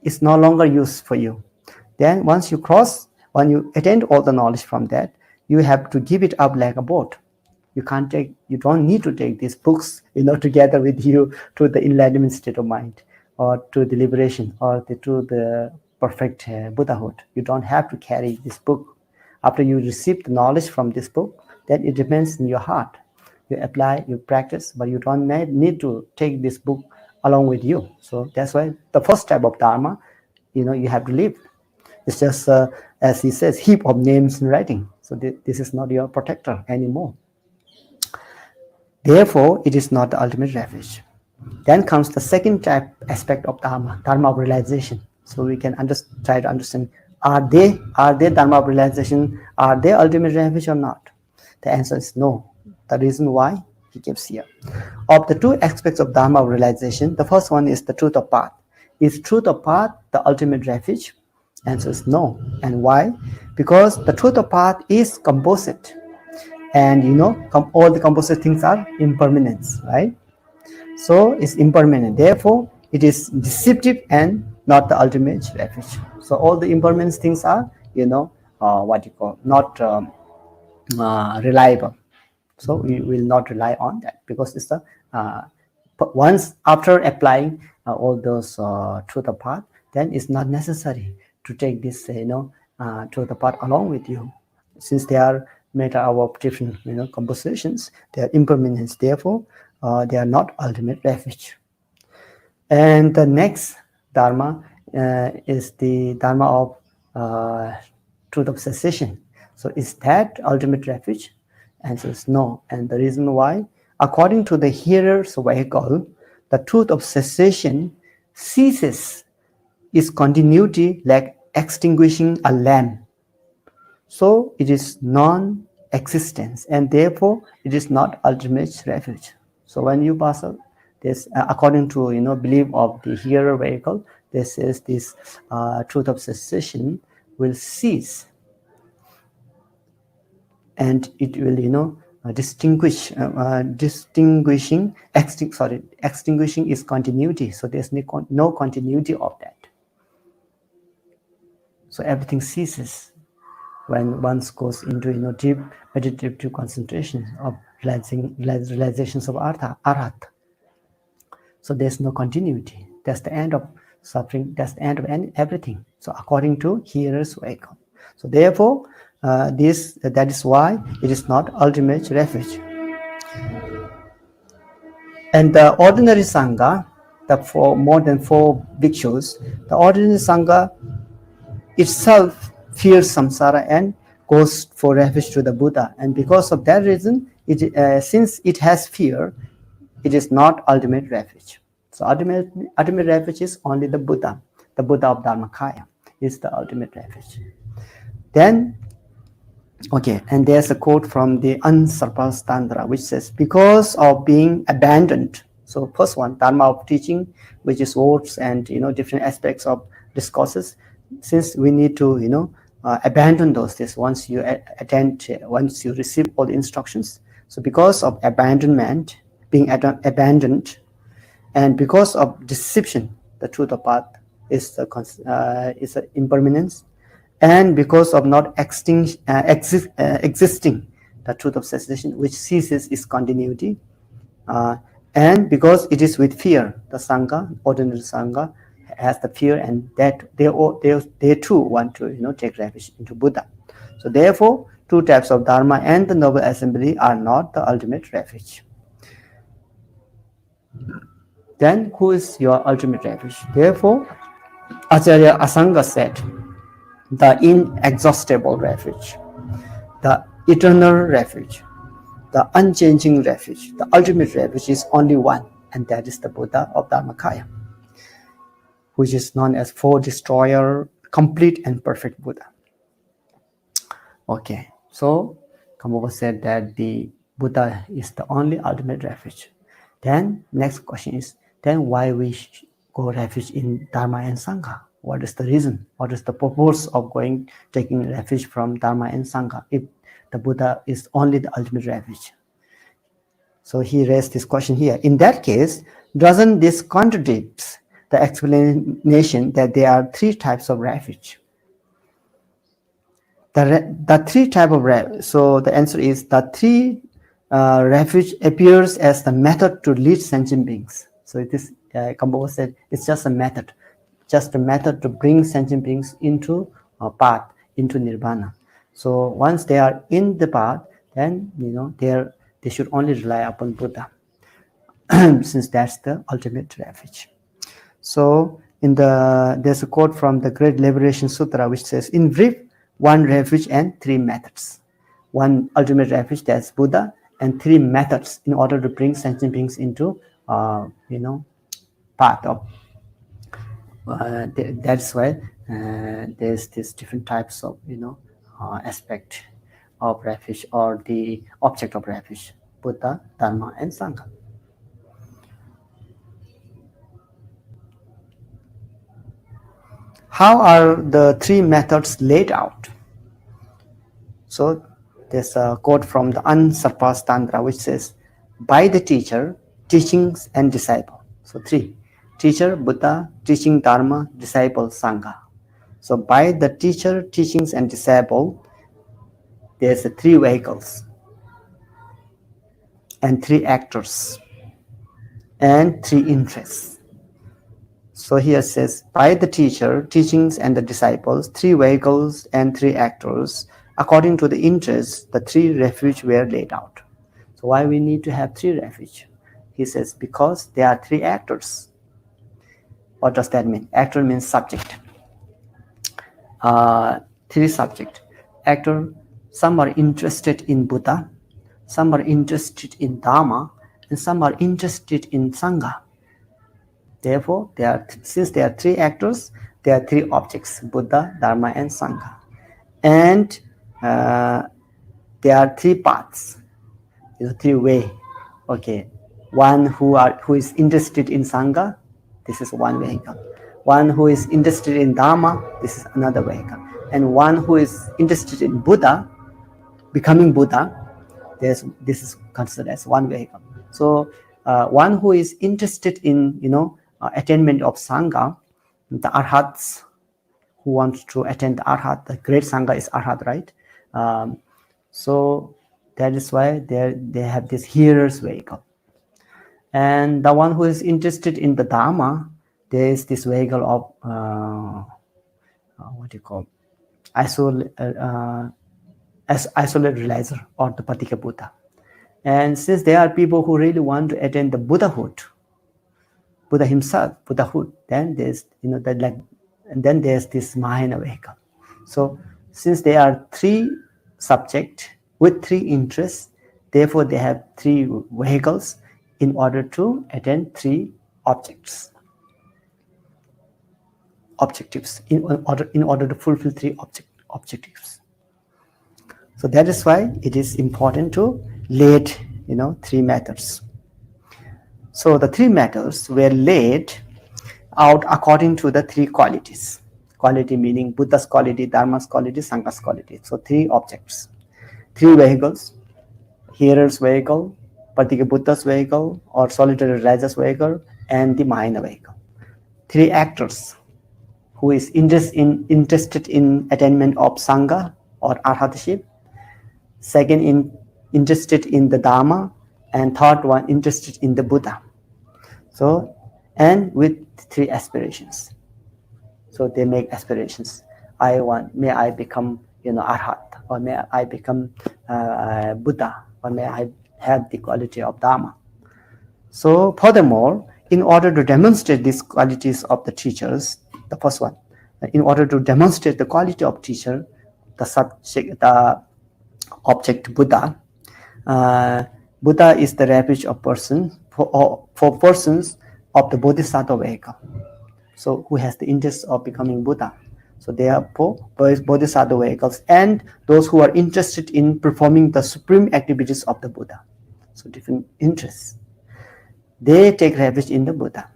it's no longer used for you. Then when you attain all the knowledge from that, you have to give it up like a boat. You don't need to take these books, together with you to the enlightenment state of mind, or to the liberation, or to the perfect Buddhahood. You don't have to carry this book. After you receive the knowledge from this book, then it remains in your heart. You apply, you practice, but you don't need to take this book along with you. So that's why the first step of Dharma, you have to live. It's just, as he says, heap of names and writing. So this is not your protector anymore. Therefore, it is not the ultimate refuge. Then comes the second aspect of Dharma of realization. So we can try to understand, are they Dharma of realization? Are they ultimate refuge or not? The answer is no. The reason why he gives here. Of the two aspects of Dharma of realization, the first one is the truth of path. Is truth of path the ultimate refuge? Answer is no. And why? Because the truth of path is composite. And all the composite things are impermanent, right? So it's impermanent. Therefore, it is deceptive and not the ultimate refuge. So all the impermanent things are, not reliable. So we will not rely on that, because it's once after applying all those truth of path, then it's not necessary to take this truth of path along with you, since they are made out of different compositions. They are impermanent. Therefore, they are not ultimate refuge. And the next Dharma is the Dharma of truth of cessation. So is that ultimate refuge? Answer is no. And the reason why, according to the hearer's vehicle, the truth of cessation ceases its continuity like extinguishing a lamp. So it is non-existence, and therefore it is not ultimate refuge. So when you pass out this, according to belief of the hearer vehicle, this is this truth of cessation will cease, and it will extinguishing is continuity. So there's no continuity of that. So everything ceases when one goes into deep meditative concentration of realizations of arhat. So there's no continuity. That's the end of suffering. That's the end of everything. So according to hearer's vehicle. So therefore, that is why it is not ultimate refuge. And the ordinary Sangha, for more than 4 bhikshus, the ordinary Sangha itself fears samsara and goes for refuge to the Buddha. And because of that reason, since it has fear, it is not ultimate refuge. So ultimate refuge is only the Buddha of Dharmakaya is the ultimate refuge. Then, okay, and there's a quote from the Unsurpassed Tantra which says, because of being abandoned. So first one, Dharma of teaching, which is words and different aspects of discourses. Since we need to abandon those things once you once you receive all the instructions. So because of abandonment, being abandoned, and because of deception, the truth of path is the impermanence, and because of not existing, the truth of cessation, which ceases its continuity, and because it is with fear, the Sangha, ordinary Sangha, has the fear, and that they too want to take refuge into Buddha. So therefore, 2 types of Dharma and the Noble Assembly are not the ultimate refuge. Then who is your ultimate refuge? Therefore, Acharya Asanga said, the inexhaustible refuge, the eternal refuge, the unchanging refuge, the ultimate refuge is only one, and that is the Buddha of Dharmakaya, which is known as 4 destroyer, complete and perfect Buddha. Okay, so KHENPO said that the Buddha is the only ultimate refuge. Then next question is, then why we go refuge in Dharma and Sangha? What is the reason? What is the purpose of taking refuge from Dharma and Sangha if the Buddha is only the ultimate refuge? So he raised this question here. In that case, doesn't this contradict the explanation that there are 3 types of refuge? The 3 type of refuge. So the answer is the 3 refuge appears as the method to lead sentient beings. So it is, KHENPO said, it's just a method to bring sentient beings into a path, into nirvana. So once they are in the path, then they should only rely upon Buddha, since that's the ultimate refuge. So there's a quote from the Great Liberation Sutra which says, in brief, 1 refuge and 3 methods. 1 ultimate refuge, that's Buddha, and 3 methods in order to bring sentient beings into path of. That's why there's these different types of aspect of refuge, or the object of refuge: Buddha, Dharma, and Sangha. How are the 3 methods laid out? So there's a quote from the Unsurpassed Tantra which says, by the teacher, teachings, and disciple. So 3: teacher, Buddha; teaching, Dharma; disciple, Sangha. So by the teacher, teachings, and disciple, there's 3 vehicles and 3 actors and 3 interests. So here says, by the teacher, teachings, and the disciples, 3 vehicles and 3 actors. According to the interests, the 3 refuge were laid out. So why we need to have 3 refuge? He says, because there are 3 actors. What does that mean? Actor means subject. 3 subject. Actor, some are interested in Buddha, some are interested in Dharma, and some are interested in Sangha. Therefore, since there are 3 actors, there are 3 objects: Buddha, Dharma, and Sangha. And there are 3 paths, 3 ways. Okay, one who is interested in Sangha, this is 1 vehicle. One who is interested in Dharma, this is another vehicle. And one who is interested in Buddha, becoming Buddha, this is considered as 1 vehicle. So one who is interested in attainment of Sangha, the Arhats who want to attain the Arhat, the great Sangha is Arhat, right? So that is why they have this hearer's vehicle. And the one who is interested in the Dharma, there is this vehicle of as isolated realizer or the Patika Buddha. And since there are people who really want to attain the Buddhahood, Buddha himself, Buddhahood, then there's that like, and then there's this Mahayana vehicle. So since there are three subjects with three interests, therefore they have three vehicles in order to attain three objectives in order to fulfill three objectives. So that is why it is important to lay three methods. So the three methods were laid out according to the three qualities. Quality meaning Buddha's quality, Dharma's quality, Sangha's quality. So three objects, three vehicles: hearer's vehicle, Patika Buddha's vehicle or solitary realizer's vehicle, and the Mahayana vehicle. Three actors who is interested in attainment of Sangha or Arhatship. Second, interested in the Dharma, and third one interested in the Buddha. So, and with three aspirations. So they make aspirations. May I become Arhat, or may I become Buddha, or may I have the quality of Dharma. So furthermore, in order to demonstrate these qualities of the teachers, the first one, in order to demonstrate the quality of teacher, the object Buddha, Buddha is the refuge of person for persons of the Bodhisattva vehicle. So who has the interest of becoming Buddha. So therefore, Bodhisattva vehicles and those who are interested in performing the supreme activities of the Buddha. So different interests. They take refuge in the Buddha.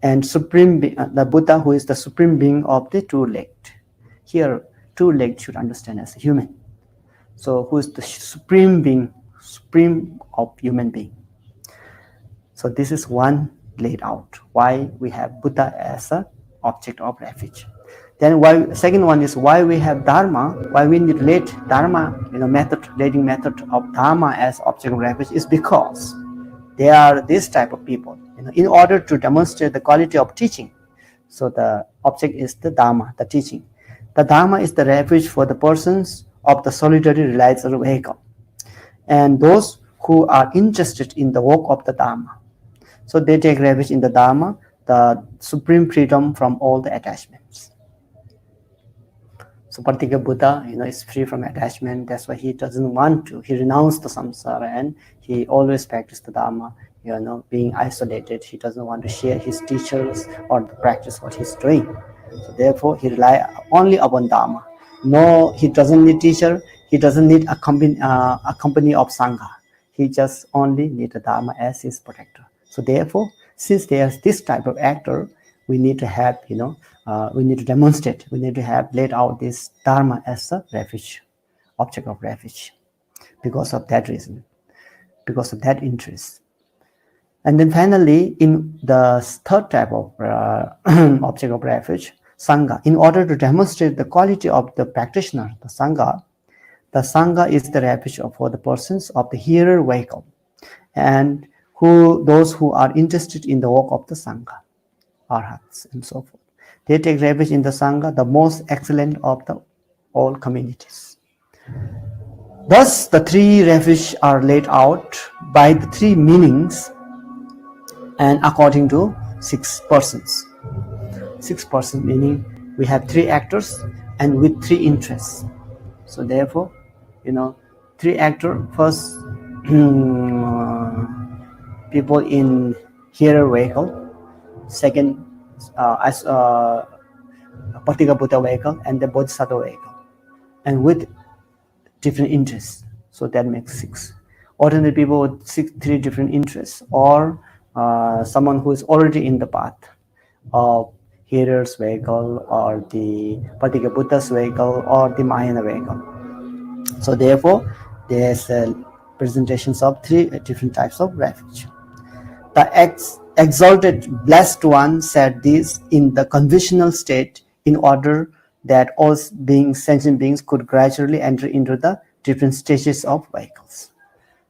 And the Buddha, who is the supreme being of the two-legged. Here, two-legged should understand as a human. So who is the supreme being, supreme of human being. So this is one laid out, why we have Buddha as an object of refuge. Then second one is why we have Dharma, why we need late Dharma, leading method of Dharma as object of refuge is because they are this type of people. In order to demonstrate the quality of teaching, so the object is the Dharma, the teaching. The Dharma is the refuge for the persons of the solitary realizer vehicle and those who are interested in the work of the Dharma. So they take refuge in the Dharma, the supreme freedom from all the attachments. So Patika Buddha, is free from attachment. That's why he doesn't want to. He renounced the samsara and he always practiced the Dharma, being isolated. He doesn't want to share his teachers or practice what he's doing. So therefore, he relies only upon Dharma. No, he doesn't need teacher. He doesn't need a company of Sangha. He just only needs the Dharma as his protector. So therefore, since there's this type of actor, we need to have, we need to demonstrate, we need to have laid out this Dharma as a refuge, object of refuge, because of that reason, because of that interest. And then finally, in the third type of object of refuge, Sangha, in order to demonstrate the quality of the practitioner, the Sangha is the refuge for the persons of the hearer vehicle, and those who are interested in the work of the Sangha, Arhats and so forth. They take refuge in the Sangha, the most excellent of all communities. Thus, the three refuges are laid out by the three meanings and according to 6 persons. 6 persons meaning we have 3 actors and with 3 interests. So therefore, 3 actors, first people in hearer vehicle, second as Patika Buddha vehicle, and the Bodhisattva vehicle, and with different interests. So that makes 6. Ordinary people with 3 different interests, or someone who is already in the path of hearer's vehicle, or the Patika Buddha's vehicle, or the Mahayana vehicle. So therefore, there's presentations of 3 different types of refuge. The exalted blessed one said this in the conditional state in order that all sentient beings could gradually enter into the different stages of vehicles.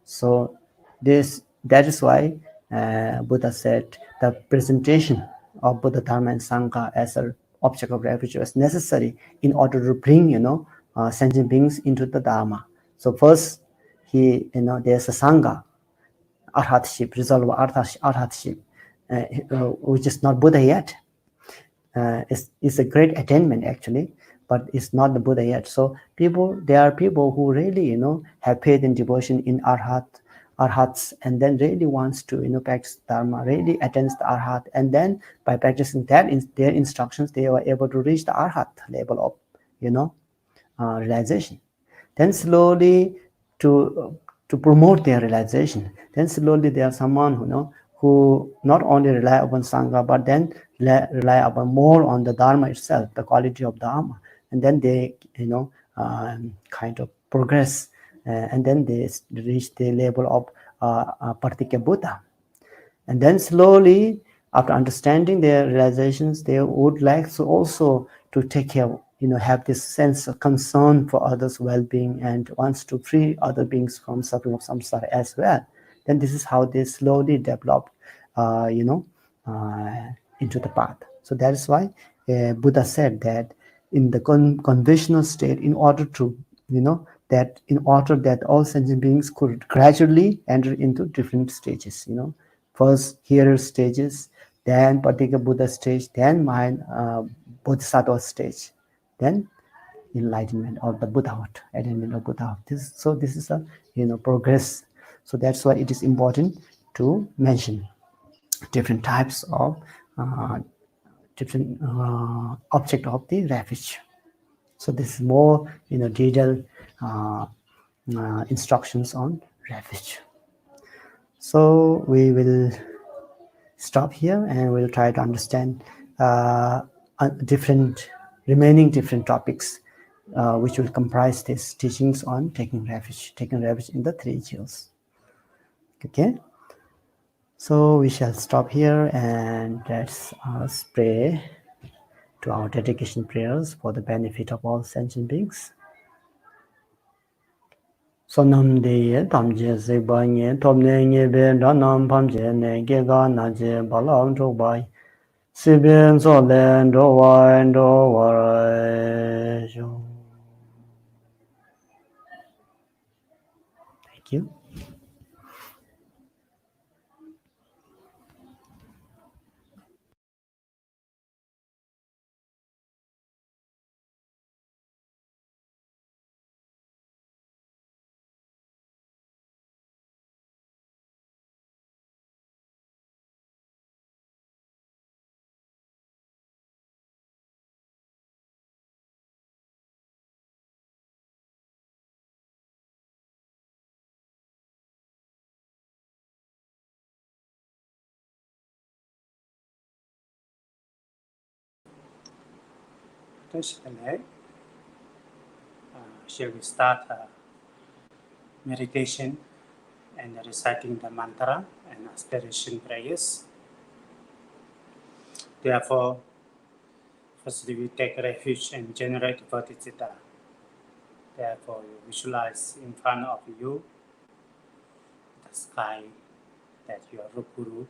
So that is why Buddha said the presentation of Buddha, Dharma and Sangha as a object of refuge was necessary in order to bring, sentient beings into the Dharma. So first, there's a Sangha, arhatship, resolve arhatship, which is not Buddha yet. It's a great attainment actually, but it's not the Buddha yet. So there are people who really, have faith and devotion in arhats, and then really wants to, practice Dharma, really attends the arhat, and then by practicing that in their instructions, they were able to reach the arhat level of, realization. Then slowly to promote their realization, then slowly there are someone who not only rely upon Sangha, but then rely upon more on the Dharma itself, the quality of Dharma, and then they kind of progress, and then they reach the level of Partikya Buddha. And then slowly, after understanding their realizations, they would like to also to take care, have this sense of concern for others' well-being and wants to free other beings from suffering of samsara as well. Then this is how they slowly develop, into the path. So that is why Buddha said that in the conventional state, in order that all sentient beings could gradually enter into different stages, first hearer stages, then particular Buddha stage, then mind Bodhisattva stage, then enlightenment or the Buddhahood, attainment of Buddhahood. This is a progress. So that's why it is important to mention different types of different object of the refuge. So this is more detailed instructions on refuge. So we will stop here and we'll try to understand remaining different topics which will comprise these teachings on taking refuge in the three jewels. Okay, so we shall stop here and let's pray to our dedication prayers for the benefit of all sentient beings. Sonam deye tamje zeba nye tomne nye be ranam pamje ne gega naje balam chokbai sibin solen do wai Thank you. Shall we start meditation and reciting the mantra and aspiration prayers? Therefore, firstly we take refuge and generate bodhicitta. Therefore, you visualize in front of you the sky that your Guru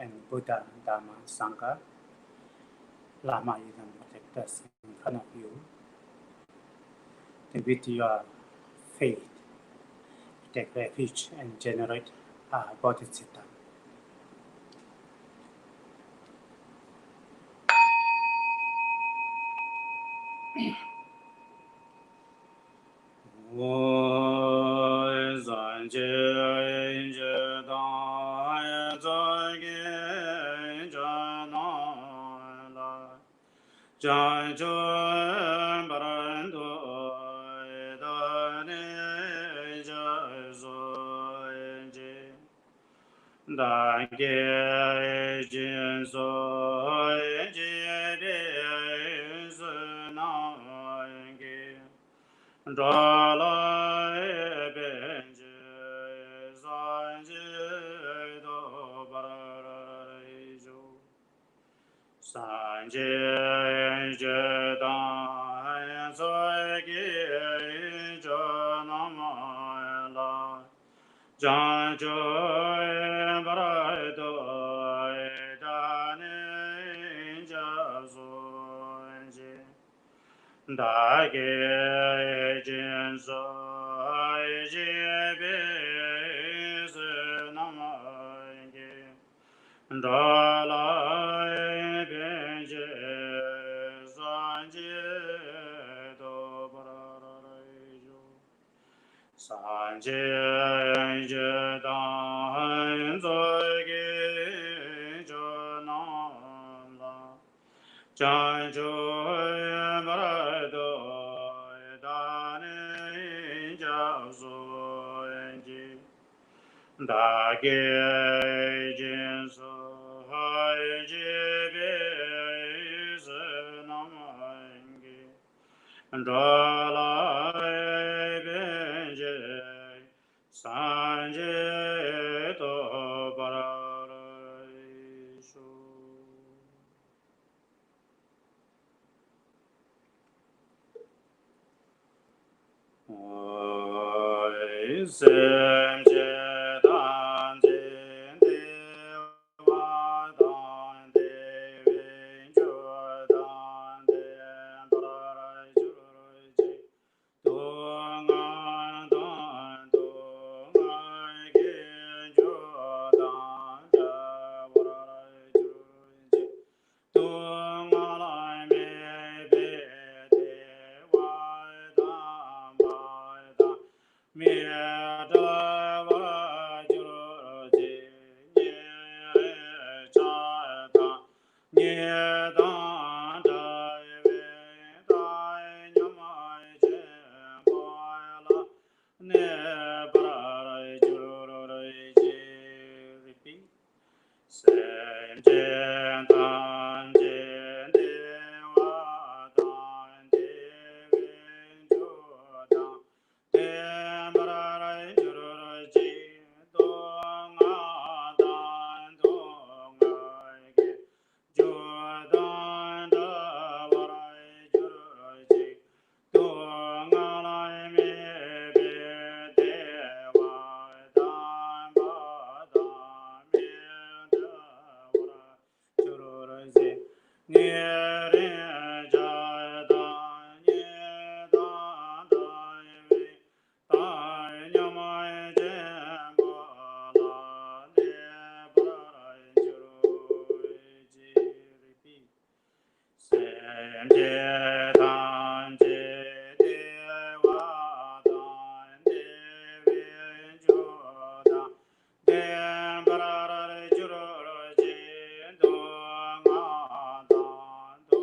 and Buddha, Dharma, Sangha, Lama, even protectors in front of you. Then with your faith, take refuge and generate bodhicitta. Dage jinso jibe namange dalai benje sanje do pararejo sanje je dan zoge jonala chanjo marado dane jazo enji dage jinso hai jibe namange dalai benje sanje to pararishu sem je dan jin de wa dan de vin jo dan de para ra ju ji do nga dan do nga ge jo dan da wa ra ju ji do nga lai me be de wa dan ba dan me da wa ju ji ye cha da ye dan da ve da nya mai je ba la ne pra ra ju ji repeat sem je dan je de wa dan de vin jo dan de pra ra ju ji do nga dan do nga ge jo dan da wa ra ju ji do nga lai me be de wa dan ba dan me da wa ra ju ji nie re ja dan nie dan da ve tai nya mai je ba la ne ba ra ju ji repeat sem je dan je de wa dan de vin jo dan de pra ra ju ji do nga dan do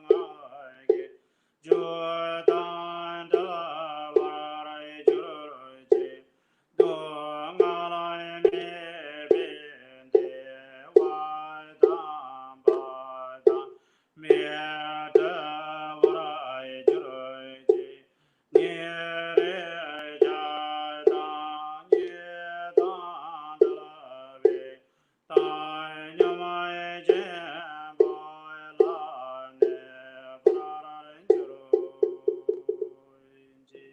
nga ge jo dan da wa ra ju ji do nga lai me bin de wa dan ba dan me da wa ra ju ji nie re ja dan ye dan da ve tai nya mai je ba la ne pra ra ju ji.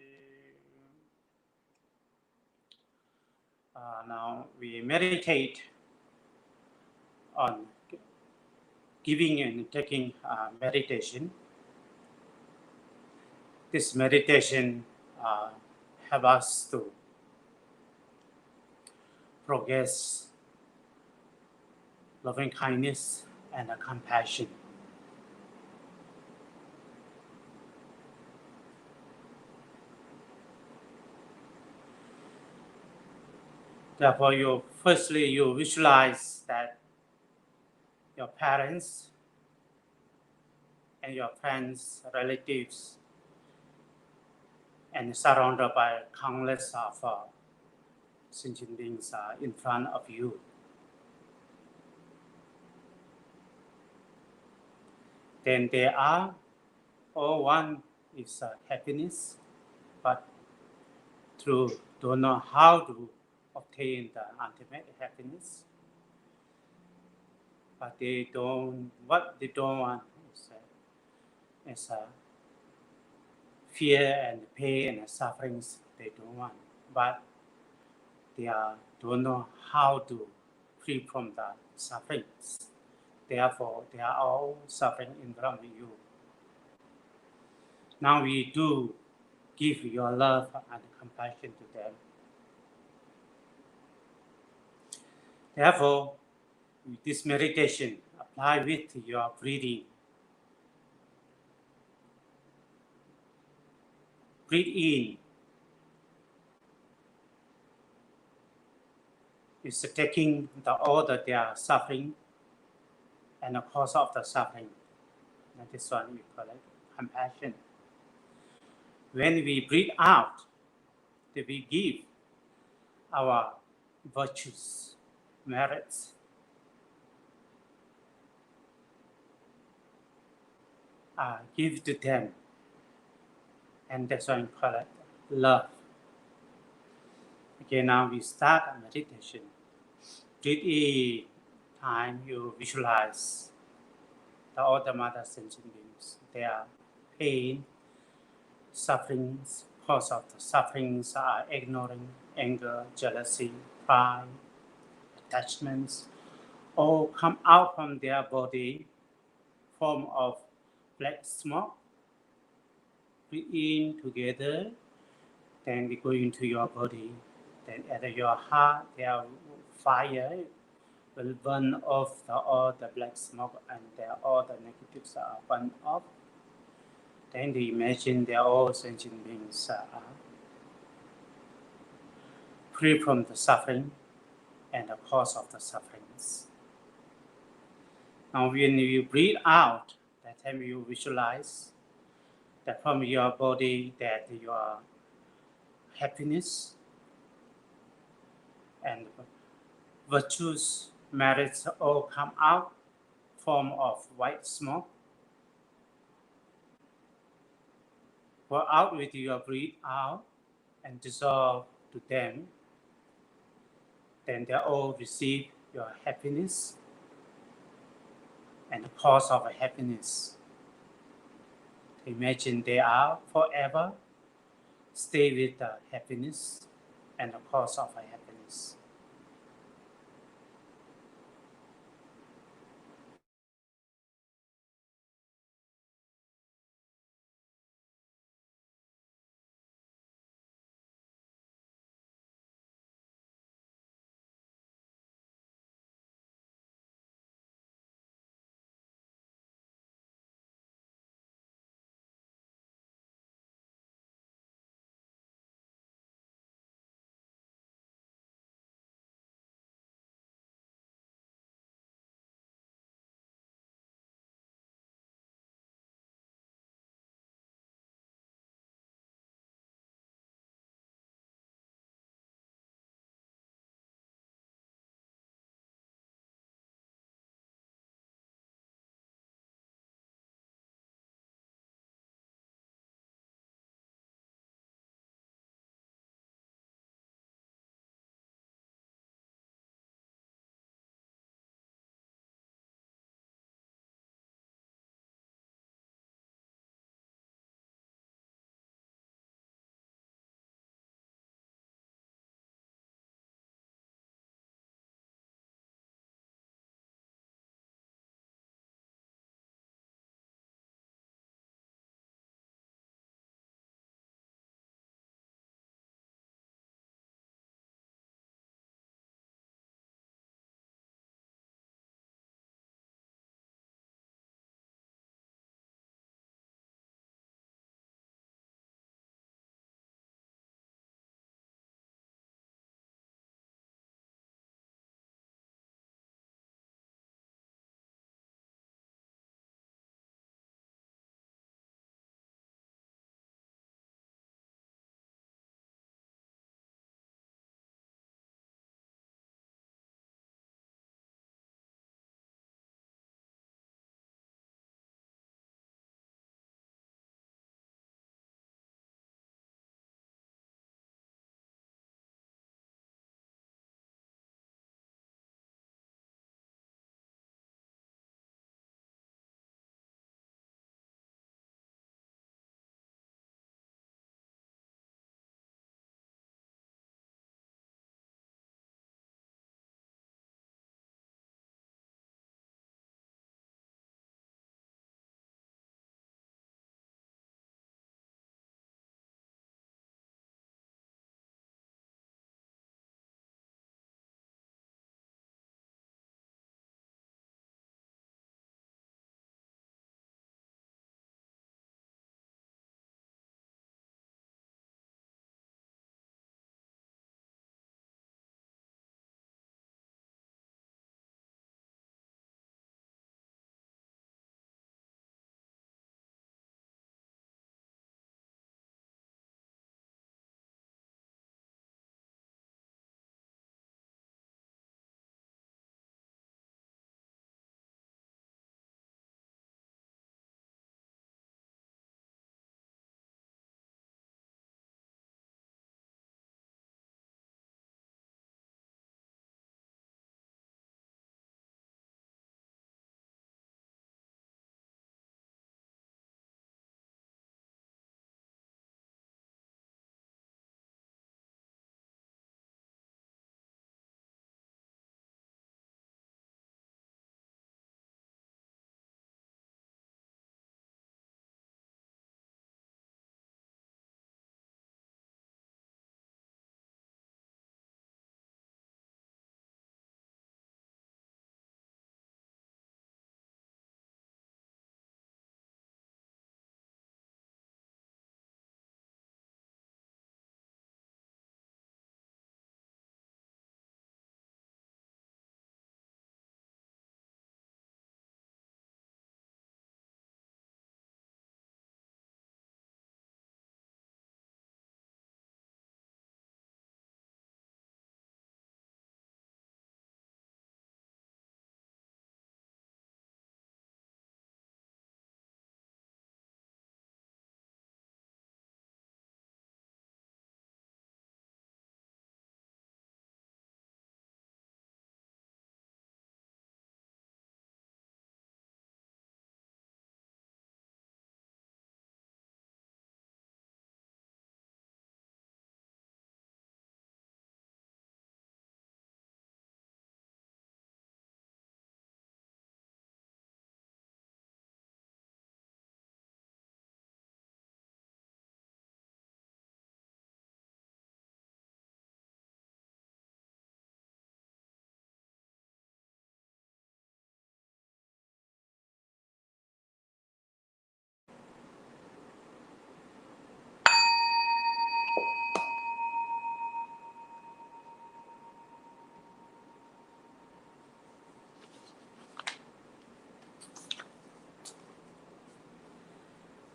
Now we meditate on giving and taking meditation. This meditation help us to progress loving kindness and compassion. Therefore, firstly you visualize that your parents and your friends, relatives, and surrounded by countless of sentient beings in front of you. Then they are all one is happiness, but don't know how to obtain the ultimate happiness. But what they don't want is fear and pain and sufferings they don't want. But they don't know how to free from the sufferings. Therefore, they are all suffering in front of you. Now we do give your love and compassion to them. Therefore, this meditation apply with your breathing. Breathe in is taking all their suffering and the cause of the suffering. And this one we call it compassion. When we breathe out, we give our virtues, merits, give to them. And that's why we call it love. Okay, now we start a meditation. Breathe in, time you visualize all the mother sentient beings, their pain, sufferings, cause of the sufferings are ignoring, anger, jealousy, pride, attachments, all come out from their body, form of black smoke. Breathe in together, then we go into your body. Then at your heart, there fire will burn off all the black smoke and all the negatives are burned off. Then they imagine they are all sentient beings are free from the suffering and the cause of the sufferings. Now when you breathe out, that time you visualize that from your body that your happiness and virtues, merits all come out, form of white smoke. Go out with your breathe out and dissolve to them. Then they all receive your happiness and the cause of happiness. Imagine they are forever stay with the happiness and the cause of happiness.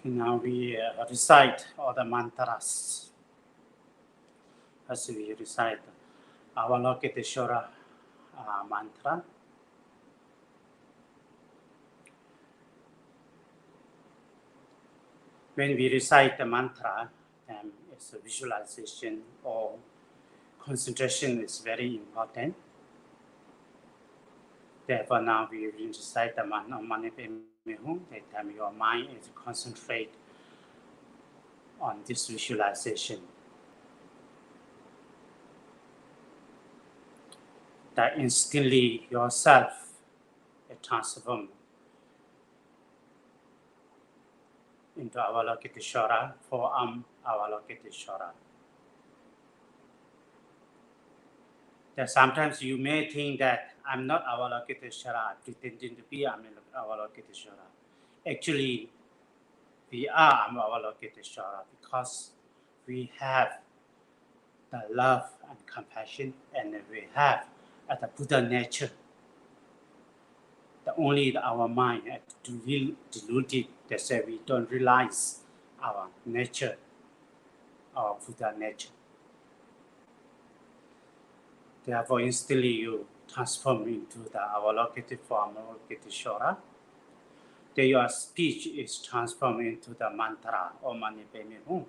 Now we recite all the mantras. As we recite Avalokiteshvara mantra, when we recite the mantra, it's a visualization or concentration is very important. Therefore, now we recite the mantra Mani Padme Hum. That time your mind is concentrate on this visualization. That instantly yourself is transformed into Avalokiteshvara, for Avalokiteshvara. That sometimes you may think that I'm not Avalokiteshvara, pretending to be Avalokiteshvara. Actually, we are Avalokiteshvara because we have the love and compassion, and we have the Buddha nature. Only our mind is deluded. That's why we don't realize our nature, our Buddha nature. Therefore, instantly you transform into the Avalokiteshvara form of Avalokiteshvara. Then your speech is transformed into the mantra or Mani Padme Hum.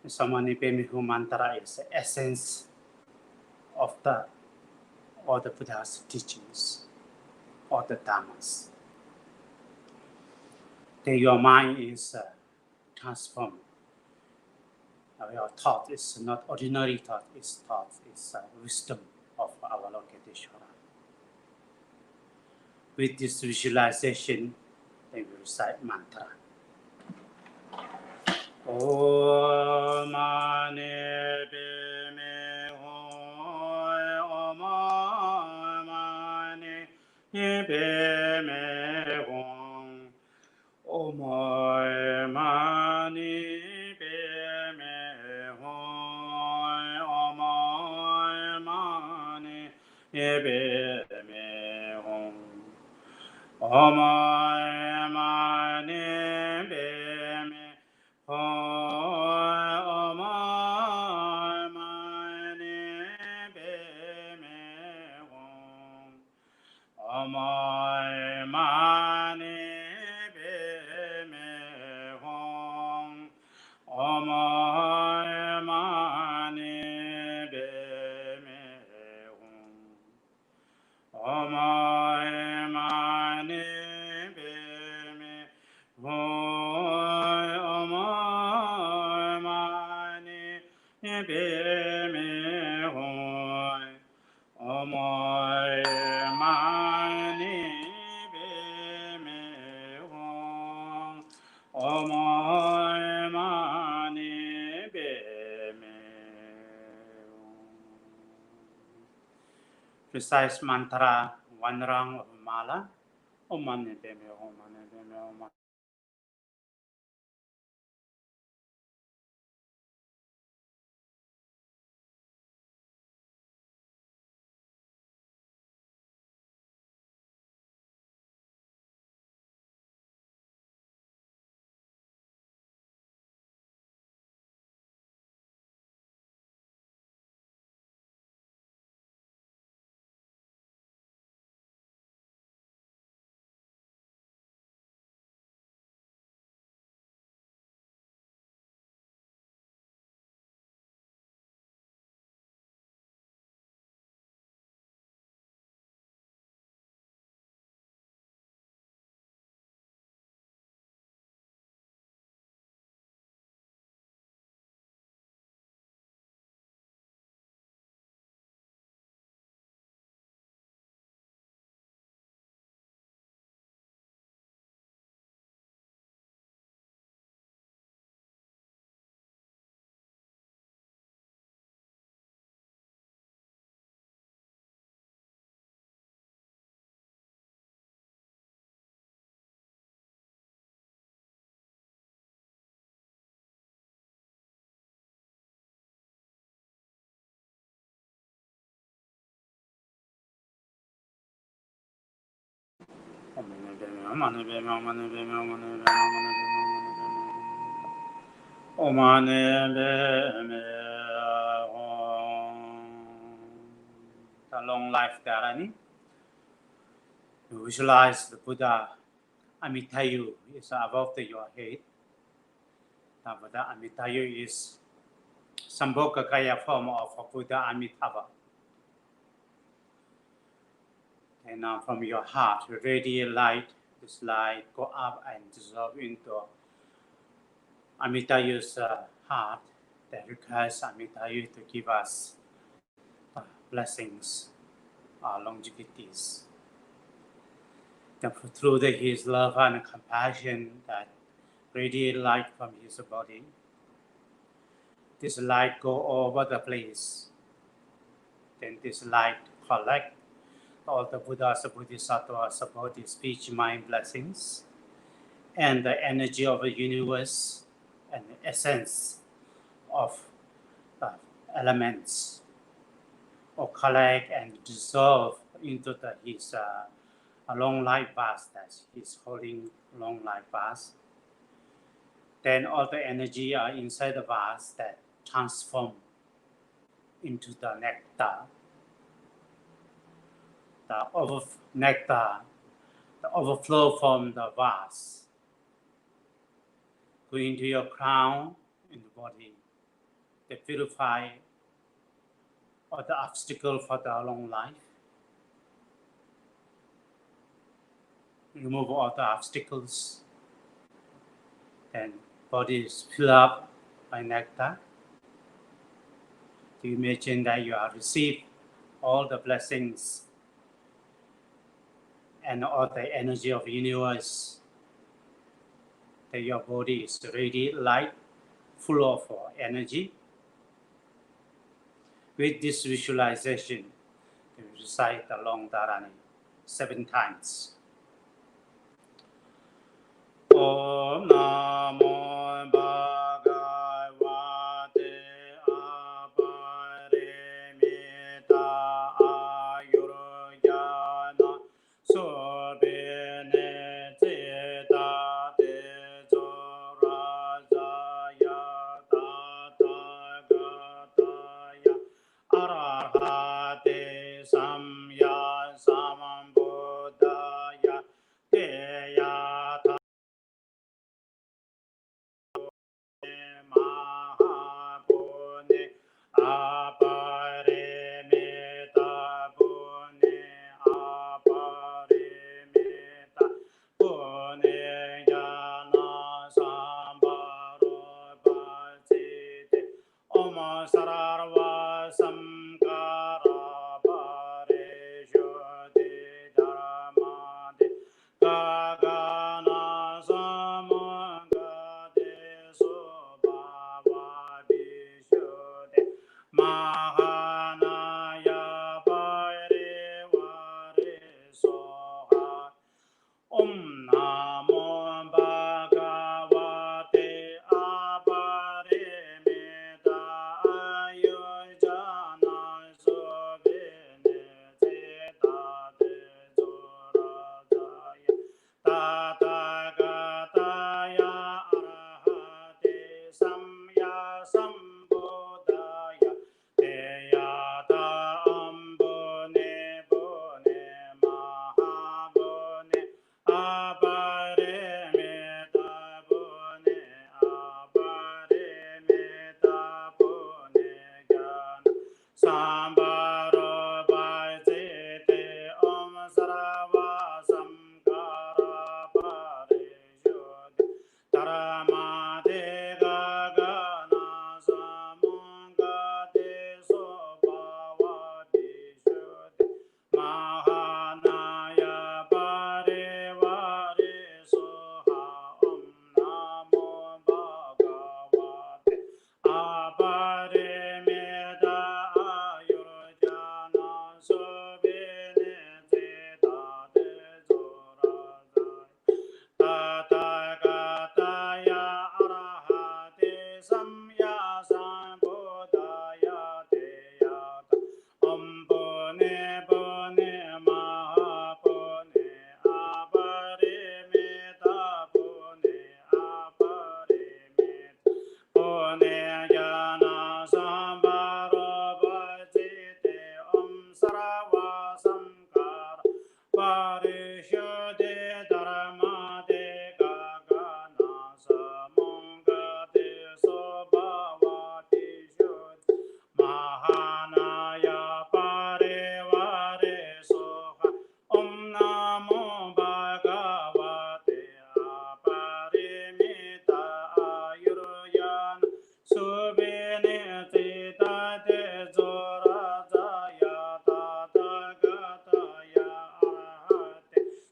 So Mani Padme Hum mantra is the essence of all the Buddha's teachings, all the dhammas. Then your mind is transformed. Your thought is not ordinary thought, it's wisdom of Avalokiteshvara. With this visualization, then we recite mantra. Om Mani Padme Hum, Om Mani Padme Hum, Om Mani Padme Hum, Om Mani Padme Hum, Om Mani Padme Om Mani Padme Hum, Om Mani Padme Hum, Om Mani Padme Hum, Om Mani Padme Hum, Om Mani Padme Hum, Om Mani Padme Hum, Om Mani Padme Hum. Precise mantra, one round of mala. Om Mani Padme Hum, Om Mani Padme Hum. Om Mani Padme Hum, Om Mani Padme Hum, Om Mani Padme Hum, Om Mani Padme Hum, Om Mani Padme Hum. the long life Dharani. You visualize the Buddha Amitayu is above your head. The Buddha Amitayu is Sambhogakaya form of Buddha Amitabha. And now from your heart, radiant light, this light go up and dissolve into Amitayu's heart that requires Amitayu to give us blessings, longevities. Through his love and compassion that radiate light from his body, this light go all over the place. Then this light collect all the Buddhas, Bodhisattvas, Bodhi speech, mind blessings, and the energy of the universe and the essence of elements, or collect and dissolve into his long life vase that he's holding long life vase. Then all the energy are inside the vase that transform into the nectar. The nectar, the overflow from the vase, go into your crown in the body. They purify all the obstacle for the long life. Remove all the obstacles. Then body is filled up by nectar. You imagine that you have received all the blessings and all the energy of the universe. That your body is radiant light, full of energy. With this visualization, you recite the long dharani 7 times. Om Namo Bhagavate Aparimita Ayurjana Sobhine Teta Tejo Rajaya Tathagata Arahate Samya Sambuddhaya Teya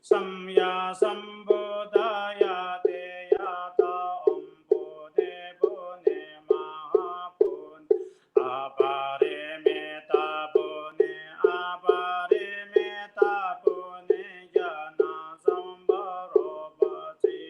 Samya Sambuddhaya Te Yata Ompune Pune Mahapun Aparimita Pune Aparimita Pune Jana Sambaro Bhaji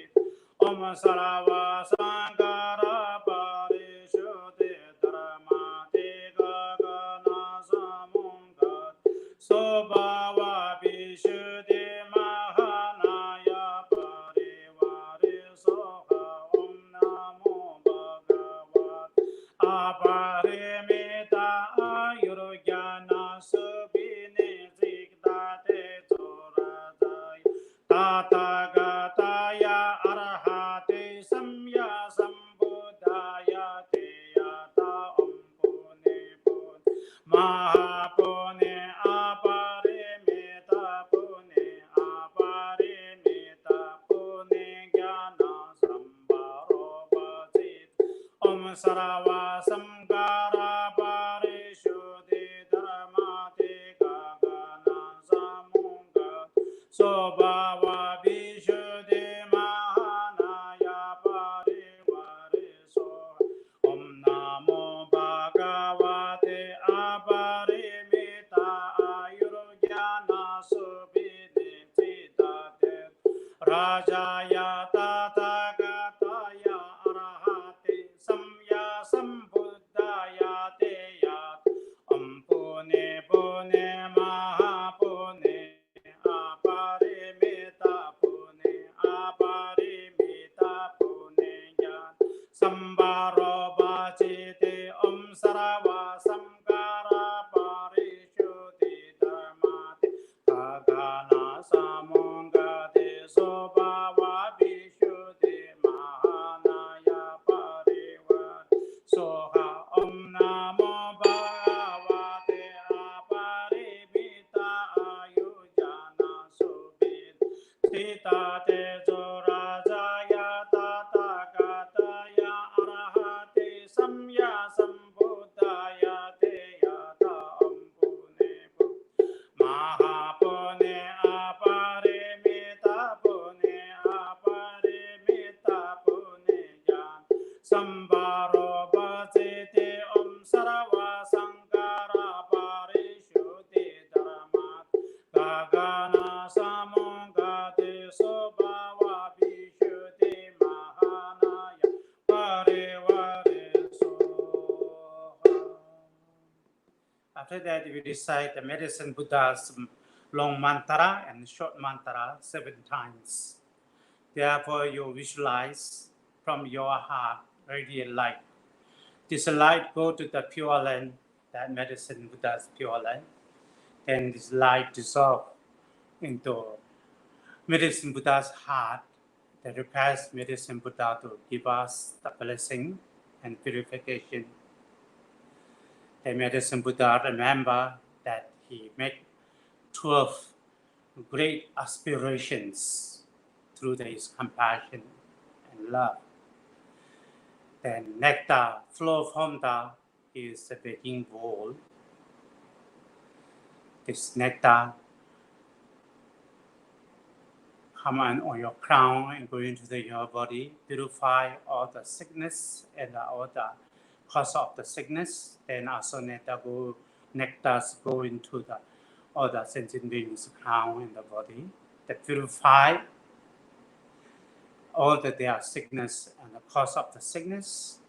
Om Sarava Sankara Parishuddhi Dharmati Gagana Samungat Sobhava Vishuddhi Mahanaya Parivari Soha Om Namo Bhagavat Aparimita Ayurjana Subhine Zikdate Toradaya Tathāgataya Arahate Samya Sambuddhaya Te Yata Ompune Pune Mahapune Aparimita Pune Aparimita Pune Jnana Sambharo Bhasit Om Sarava Samkara Parishuddhi Dharmati Gagana Samunga Sobhava Vishuddhi Mahanaya Parivari Soha Om Namo Bhagavate Aparimita Ayurjana Subhine Citate Rajaya Tathāgataya Arahate Samya Sambuddhaya Te Yat Ampune Pune Mahapune Aparimita Pune Aparimita Pune Jnana Sambharo Bhajite Om Sarava Samkara Parishuddhi Dharmati Gagana Samungate Sobhava Vishuddhi Mahanaya Parivar Soha Om Namo Bhagavate Aparimita Ayujana Subhid Sita Tejo Rajaya Tathāgataya Arahate Samya Sambuddhaya Te Yata Ampune Mahapune Aparimita Pune Aparimita Pune Jnana Sambharo Bhajite Om Sarva Sankara Parishuddhi Dharmat Gagana Samungate Sobhava Vishuddhi Mahanaya Parivari Soha. After that, we recite the Medicine Buddha's long mantra and short mantra 7 times. Therefore, you visualize from your heart radiant light. This light go to the pure land, that Medicine Buddha's pure land. Then this light dissolve into Medicine Buddha's heart that requires Medicine Buddha to give us the blessing and purification. The Medicine Buddha remember that he made 12 great aspirations through his compassion and love. Then nectar flow from his begging bowl. This nectar come on your crown and go into your body, purify all the sickness and all the cause of the sickness. Then also nectars go into all the sentient beings' crown in the body that purify all their sickness and the cause of the sickness,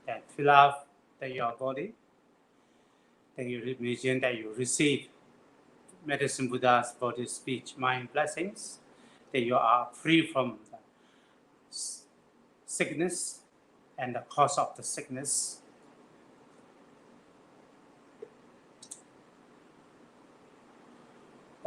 and fill up your body. Then you imagine that you receive Medicine Buddha's body, speech, mind blessings, that you are free from the sickness and the cause of the sickness.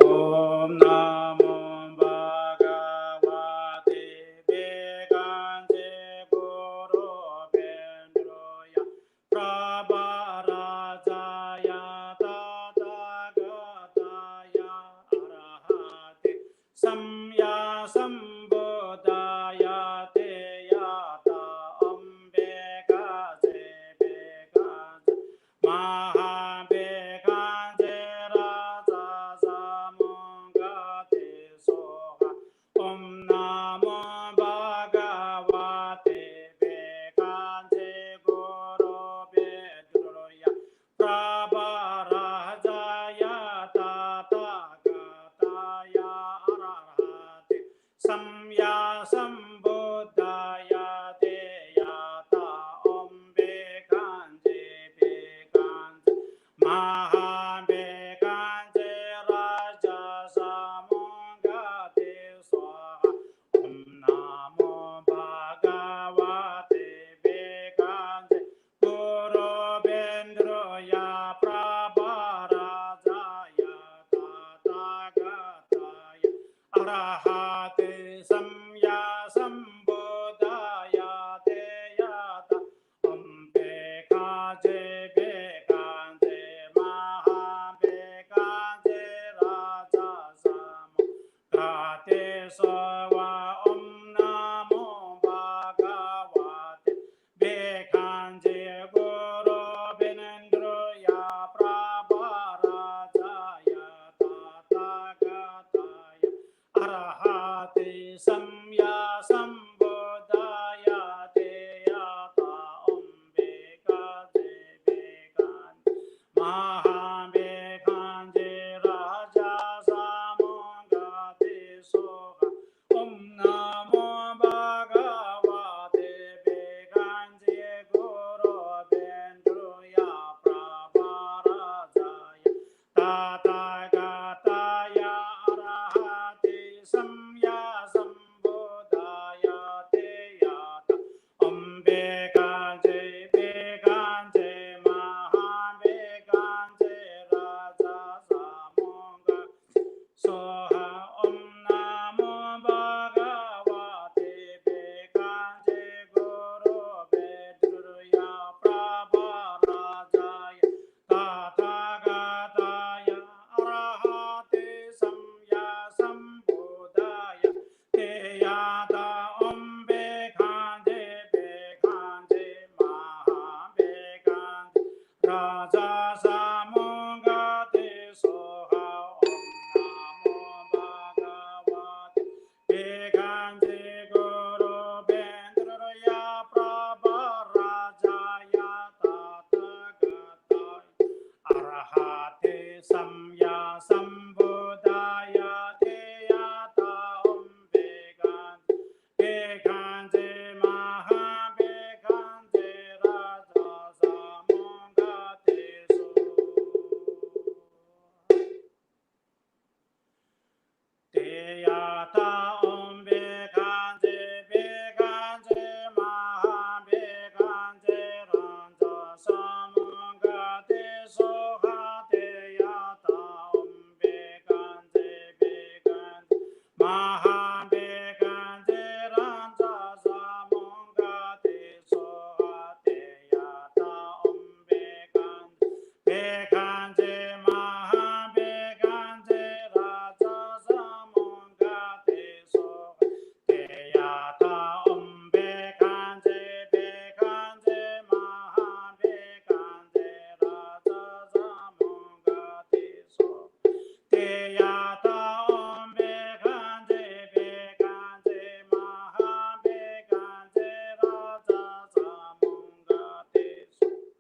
Om Namo Bhagavate Vedante Guru Pendroya Prabharajaya Tathāgataya Arahate Samya Sambuddhaya Te Yata Ambekase Bekase Mahabekase Raja Samungate Soha Samya Sambuddhaya Deyata Om Bekanje Bekanje Maha Bekanje Raja Samongate Swaha Om Namo Bhagavate Bekanje Guru Bendroya Prabharajaya Tathagata Arahate Samya Sambuddhaya Deyata Om Bekanje Bekanje Maha Bekanje Raja Samo Kate Sawa Om Namo Bhagavate Bekanje Guru Benendroya Prabharajaya Tathagata Arahate Samya Sambuddhaya Deyata Om Bekanje Bekanje Maha Bekanje Raja Samongate Soha Om Namo Bhagavate Bekanje Guru Bendroya Prabharajaya Tathagata Arahate Samya Sambuddhaya Deyata Om Bekanje Bekanje Maha Bekanje Raja Samonga Soha Om Namo Bhagavate Bekanje Guru Bedruya Prabharajaya Tathagata Arahate Samya Sambuddhaya Deyata Om Bekanje Bekanje Maha Bekanje Raja Samongate Soha Om Namo Bhagavate Bekanje Guru Bendroya Prabharajaya Tathagata Arahate Samya Sambuddhaya Deyata Om Bekanje Bekanje Maha Bekanje Raja Samongate So Deyata Om Bekanje Bekanje Maha Bekanje Raja Samongate Soha Deyata Om Bekanje Bekanje Maha Bekanje Raja Samongate Soha Deyata Om Bekanje Bekanje Maha Bekanje Raja Samongate Soha Deyata Om Bekanje Bekanje Maha Bekanje Raja Samongate Soha Deyata Om Bekanje Bekanje Maha Bekanje Raja Samongate Soha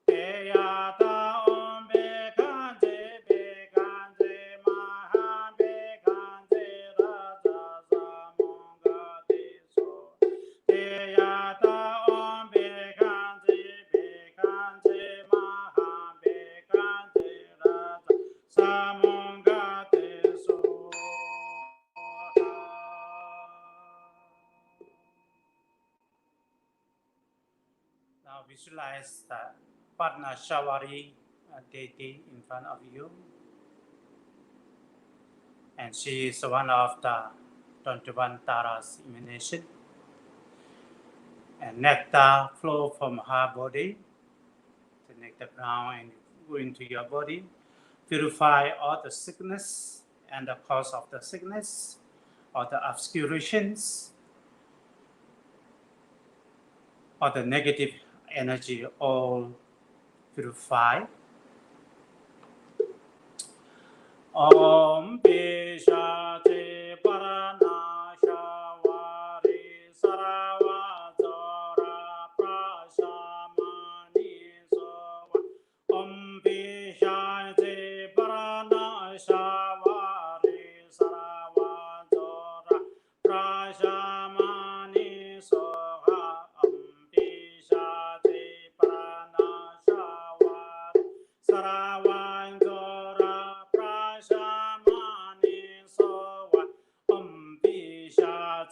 Deyata Om Bekanje Bekanje Maha Bekanje Raja Samongate Soha Deyata Om Bekanje Bekanje Maha Bekanje Raja Samongate Soha. Now visualize the partner Shawari deity in front of you, and she is one of the 21 Taras emanation, and nectar flow from her body to nectar ground and go into your body, purify all the sickness and the cause of the sickness, all the obscurations, all the negative energy, all purify. Om Pishate Paranashavari Saravajara Prashamani Sova Om Pishate Paranashavari Saravajara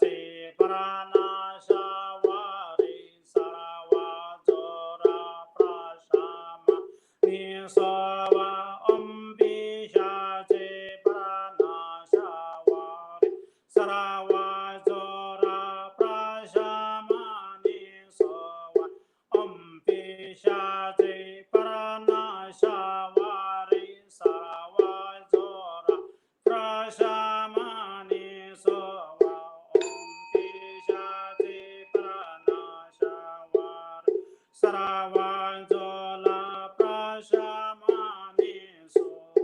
je parana shavari sarava jora prashama nisava ambisha je parana shavari sarava jora prashama nisava ambisha je parana shavari sarava jora prashamani sova om pishati pranashavar saravajola prashamani sova.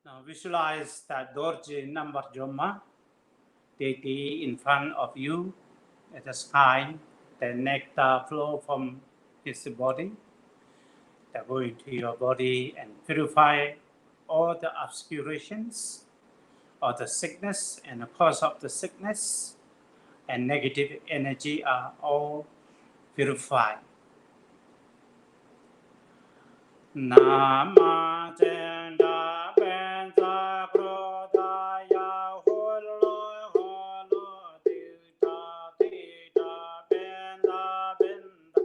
Now visualize that Dorje number Joma deity in front of you at the sky. The nectar flow from his body. That go into your body and purify all the obscurations or the sickness and the cause of the sickness and negative energy are all purified. Nama Jenda Benza Krodaya Holo Holo Dita Dita Benda Benda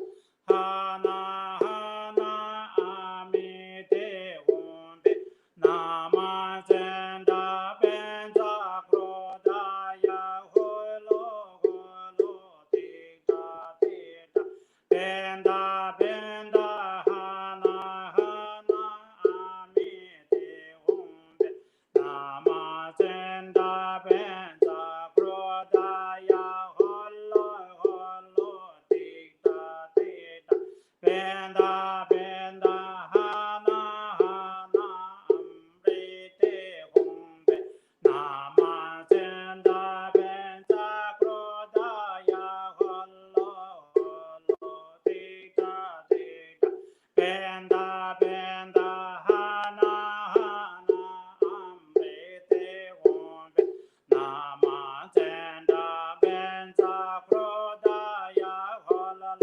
Hana Hana Amite Umbe Nama Jenda Benza Krodaya Holo Holo Dita Dita Benda Benda Hana Hana Amite Umbe Nama Jenda Benza Krodaya Holo Holo Dita Dita Benda Benda Hana Hana Amrite Umbe Nama Jenda Benza Krodaya Holo Holo Dita Dita Benda Benda Hana Hana Amrite Umbe Nama Jenda Benza Krodaya Holo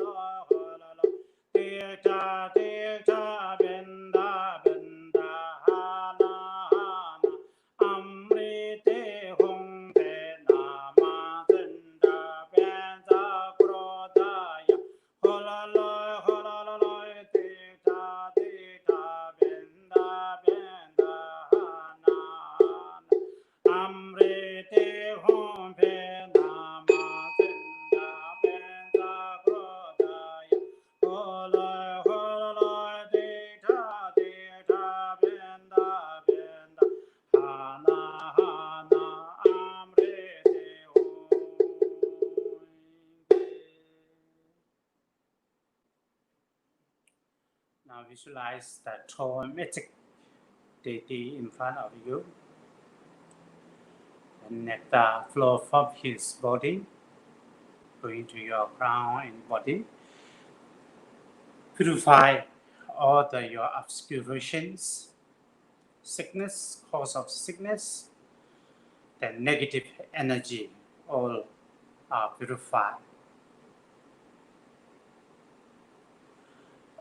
Holo Dita Dita Benda Benda Hana Hana Amrite Umbe Nama Jenda Benza Krodaya Holo Holo Dita Dita Benda Benda Hana Amrite Umbe Nama Jenda Benza Krodaya Holo Holo Dita Dita Benda Benda Hana Hana Amrite Umbe. Now visualize the tall magic deity in front of you. And nectar flow from his body going to your crown and body. Purify all your obscurations, sickness, cause of sickness, the negative energy, all are purified.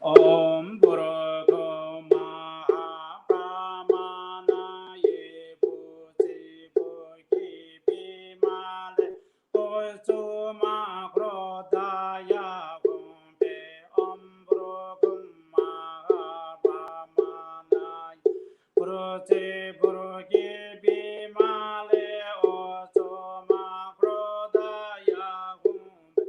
Om Burgo Maha Pramana Ye Buji Bugi Bimale Ozu Makrodaya Gumbe Om Burgo Maha Pramana Ye Buji Bugi Bimale Ozu Makrodaya Gumbe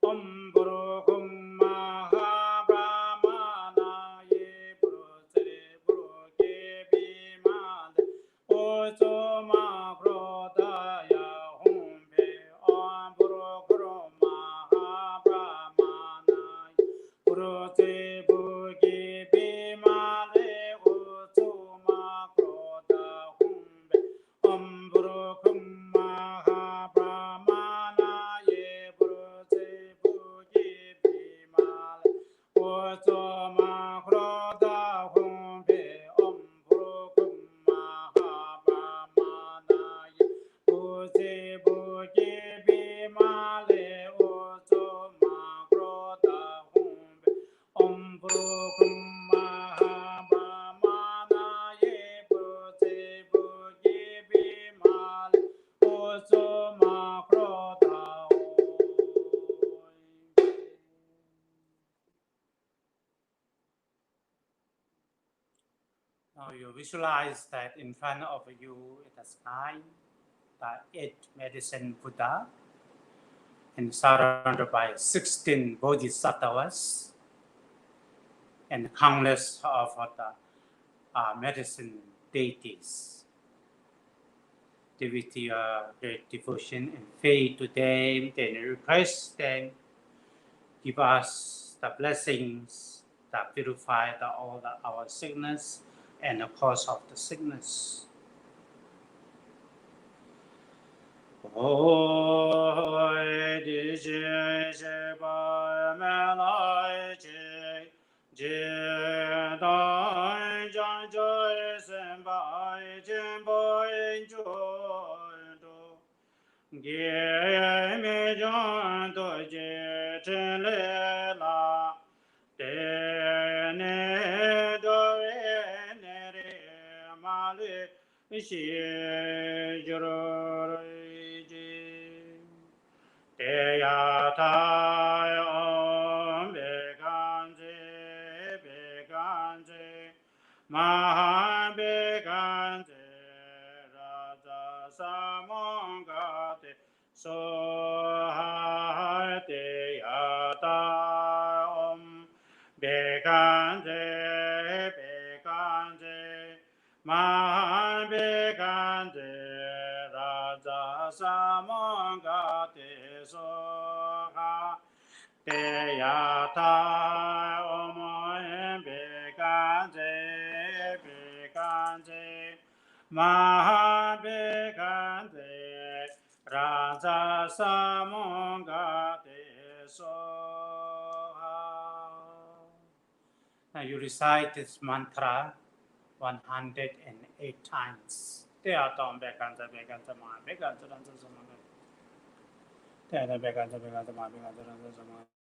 Om Burgo Maha Pramana Ye Buji Bugi Bimale Ozu Makrodaya Gumbe Om Burgo Maha Pramana Ye Buji Bugi Bimale Ozu Makrodaya Gumbe Om Burgo Maha Pramana Ye Buji Bugi Bimale Ozu Makrodaya Gumbe Om Burgo Maha Pramana visualize that in front of you in the sky, the 8th medicine Buddha, and surrounded by 16 bodhisattvas and countless of the medicine deities. With your great devotion and faith to them, then request them, give us the blessings that purify our sickness and the cause of the sickness. Oi di je je ba me lai je je dai jan jo sen ba jen bo en jo do ge me jan do je chen le la de ne do re ne re ma le xie joro Deya tai om bekanze maha bekanze raja samongate soha deya tai om bekanze maha bekanze raja samongate soha Deya tai om bekanze maha bekanze raja samongate soha. Now you recite this mantra 108 times. Deya tom bekanze maha bekanze raja samongate. Deya bekanze maha bekanze raja samongate.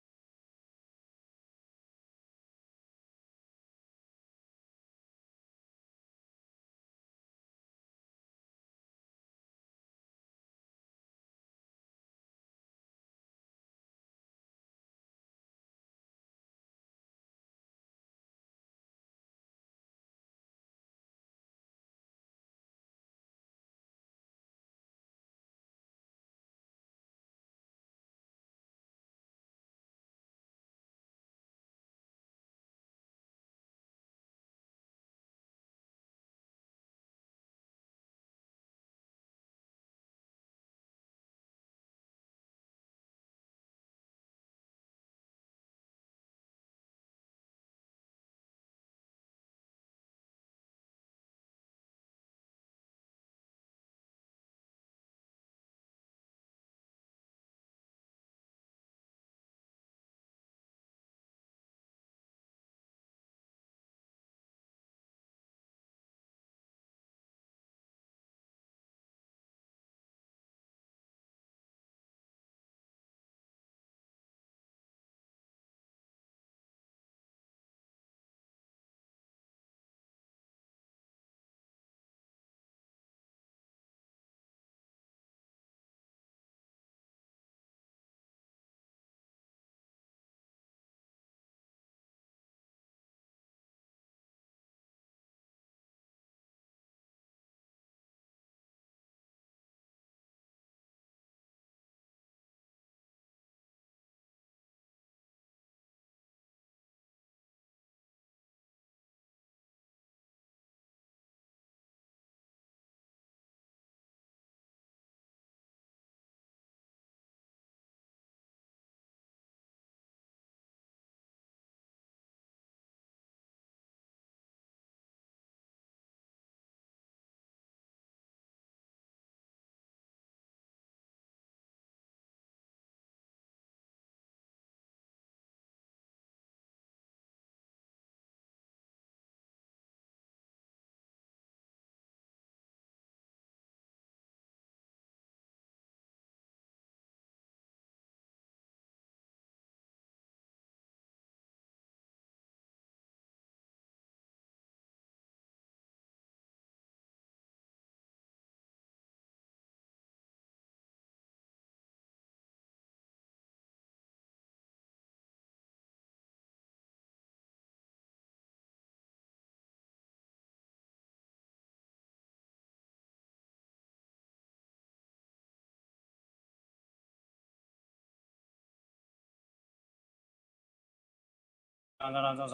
Raja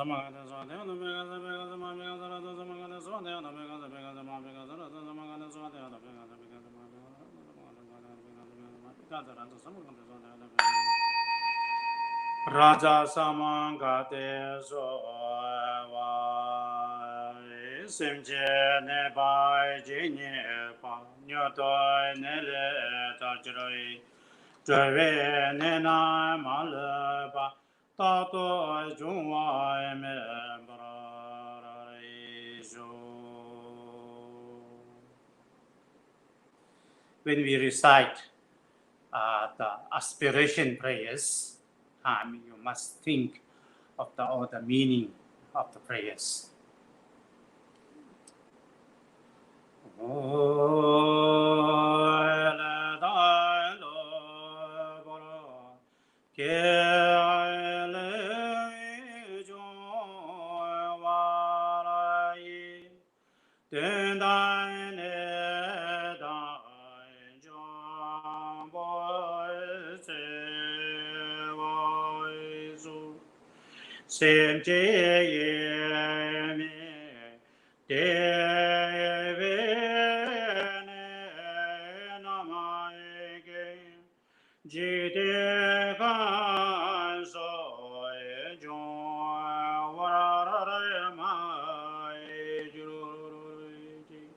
Samangate Soa Simche Nebai Jinye Pa Nyotoi Nele Tajroi Jove Nena Malapa Tato Jungwa When we recite the aspiration prayers, you must think of all the meaning of the prayers. Sem je mi devene namaike jide kan so jon warare mai jururi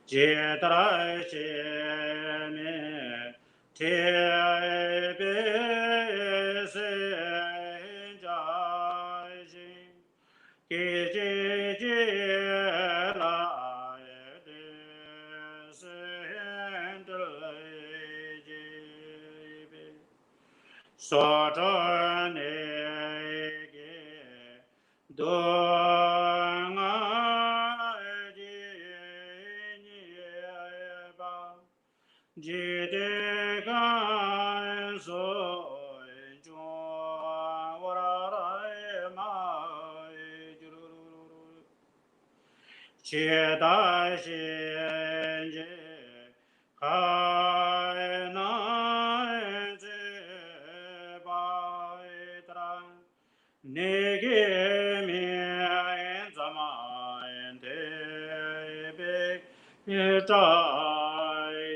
jetara shene tebe se Cheda shenje kai na je bai tra nege mi zama de be ta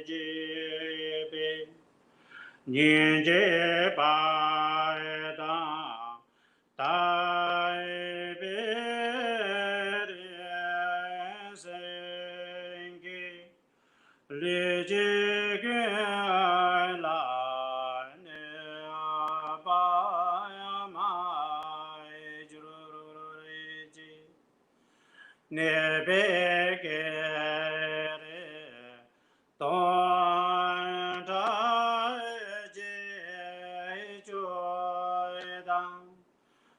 ji be nyen je bai da tai be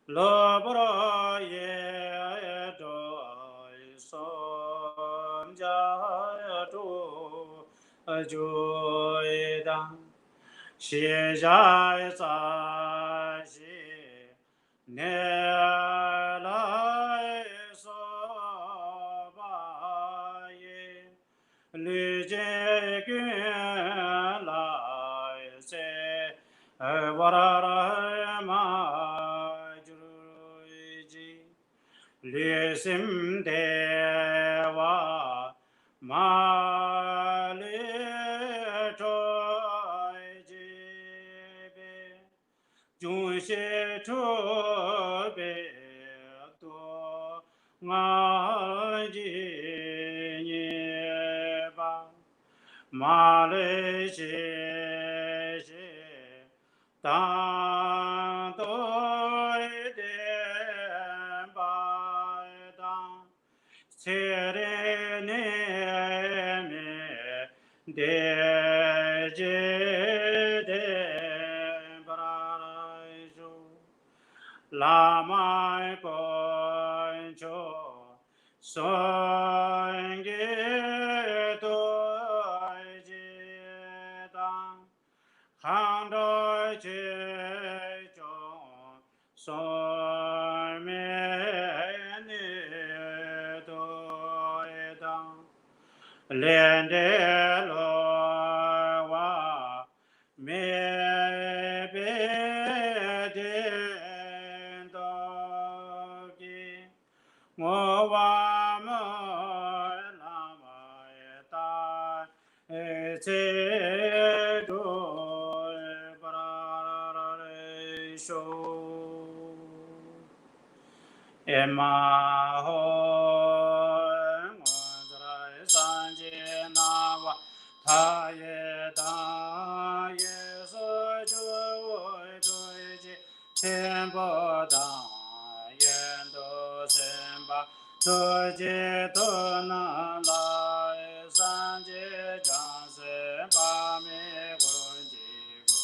LODRO ye do som ja do joy dang xie jai za xie ne lai so ba ye li jie ge lai se wa ra ma Lisim dewa ma li choi jibe jun shi chu be do nga ji nye ba ma li shi shi dang doi de Serene me de brarajo LAMA concho songe do jeta hando je jo so me Lende lo wa me be de do che do para sho ema ho ngara san je na wa THAYE THAYE so ju wo du ji KHENPO da yen do sen ba do je do na la san je jang se ba me gu ji gu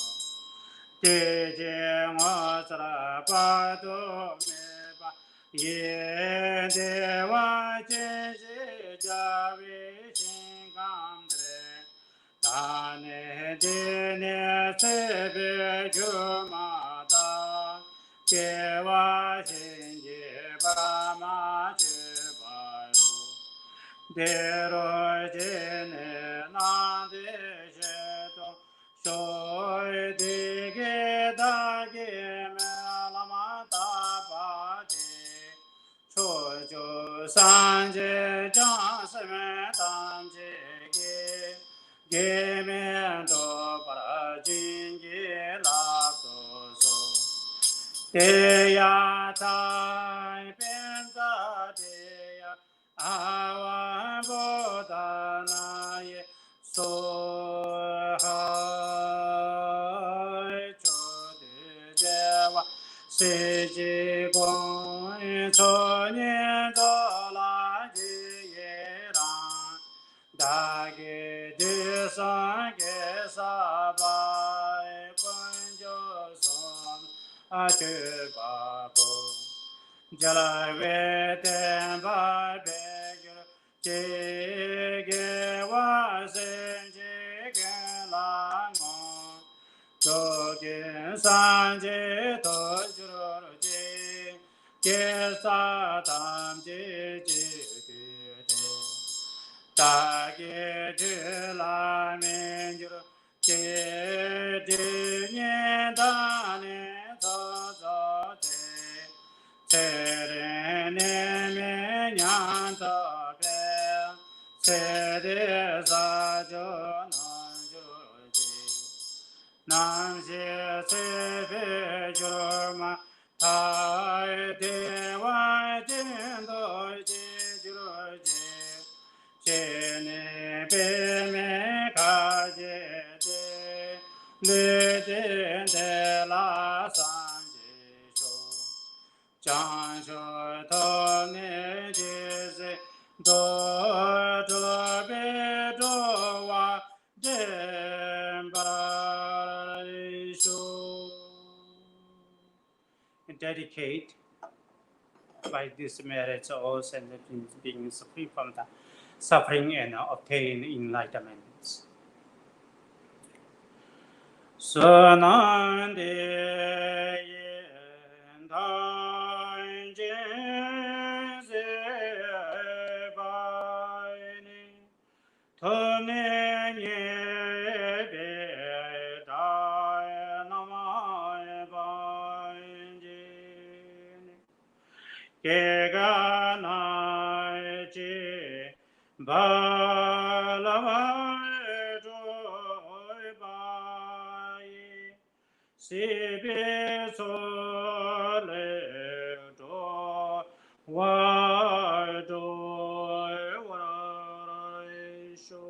de je wa tra ba do me ba ye de wa je je ja vi shin gam de da ne de ne se be ju ma da ke wa shin je ba ma je ba ro de ro je ne na de she do so de ge da ge me la ma da ba de cho jo san je jang se me dan je ge me do para jin ge la do so te ya tai pen da te ya a wa bo da na ye so ha cho de je wa se ji gong cho nian do la ji ye ran da ge de san ge sa ba kun jo son a che ba bo jala ve ten ba be ju che ge wa se je ge la ngo do ge san je do ju ro je ge sa tam je je de da ge de la men ju ge de nian da ne zo zo de te re ne me nyan to be se de za jo nan ju ji nam je se be jo ma ta de wa jin do ji ju ji che ne be me ka je de le de la san ji sho chang sho to ne je se do do be do wa de ba sho dedicate by this marriage all sentient beings free from the suffering and obtain enlightenment. So nan de yen dan jin se bai ni to ne nye be da na ma bai jin ke ga na ji ba la ma jo ba yi si bi so le do wa do wa sho.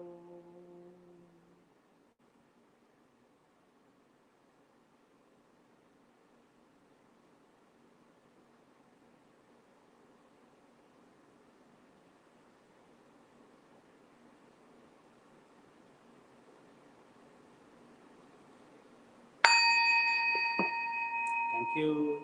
Thank you.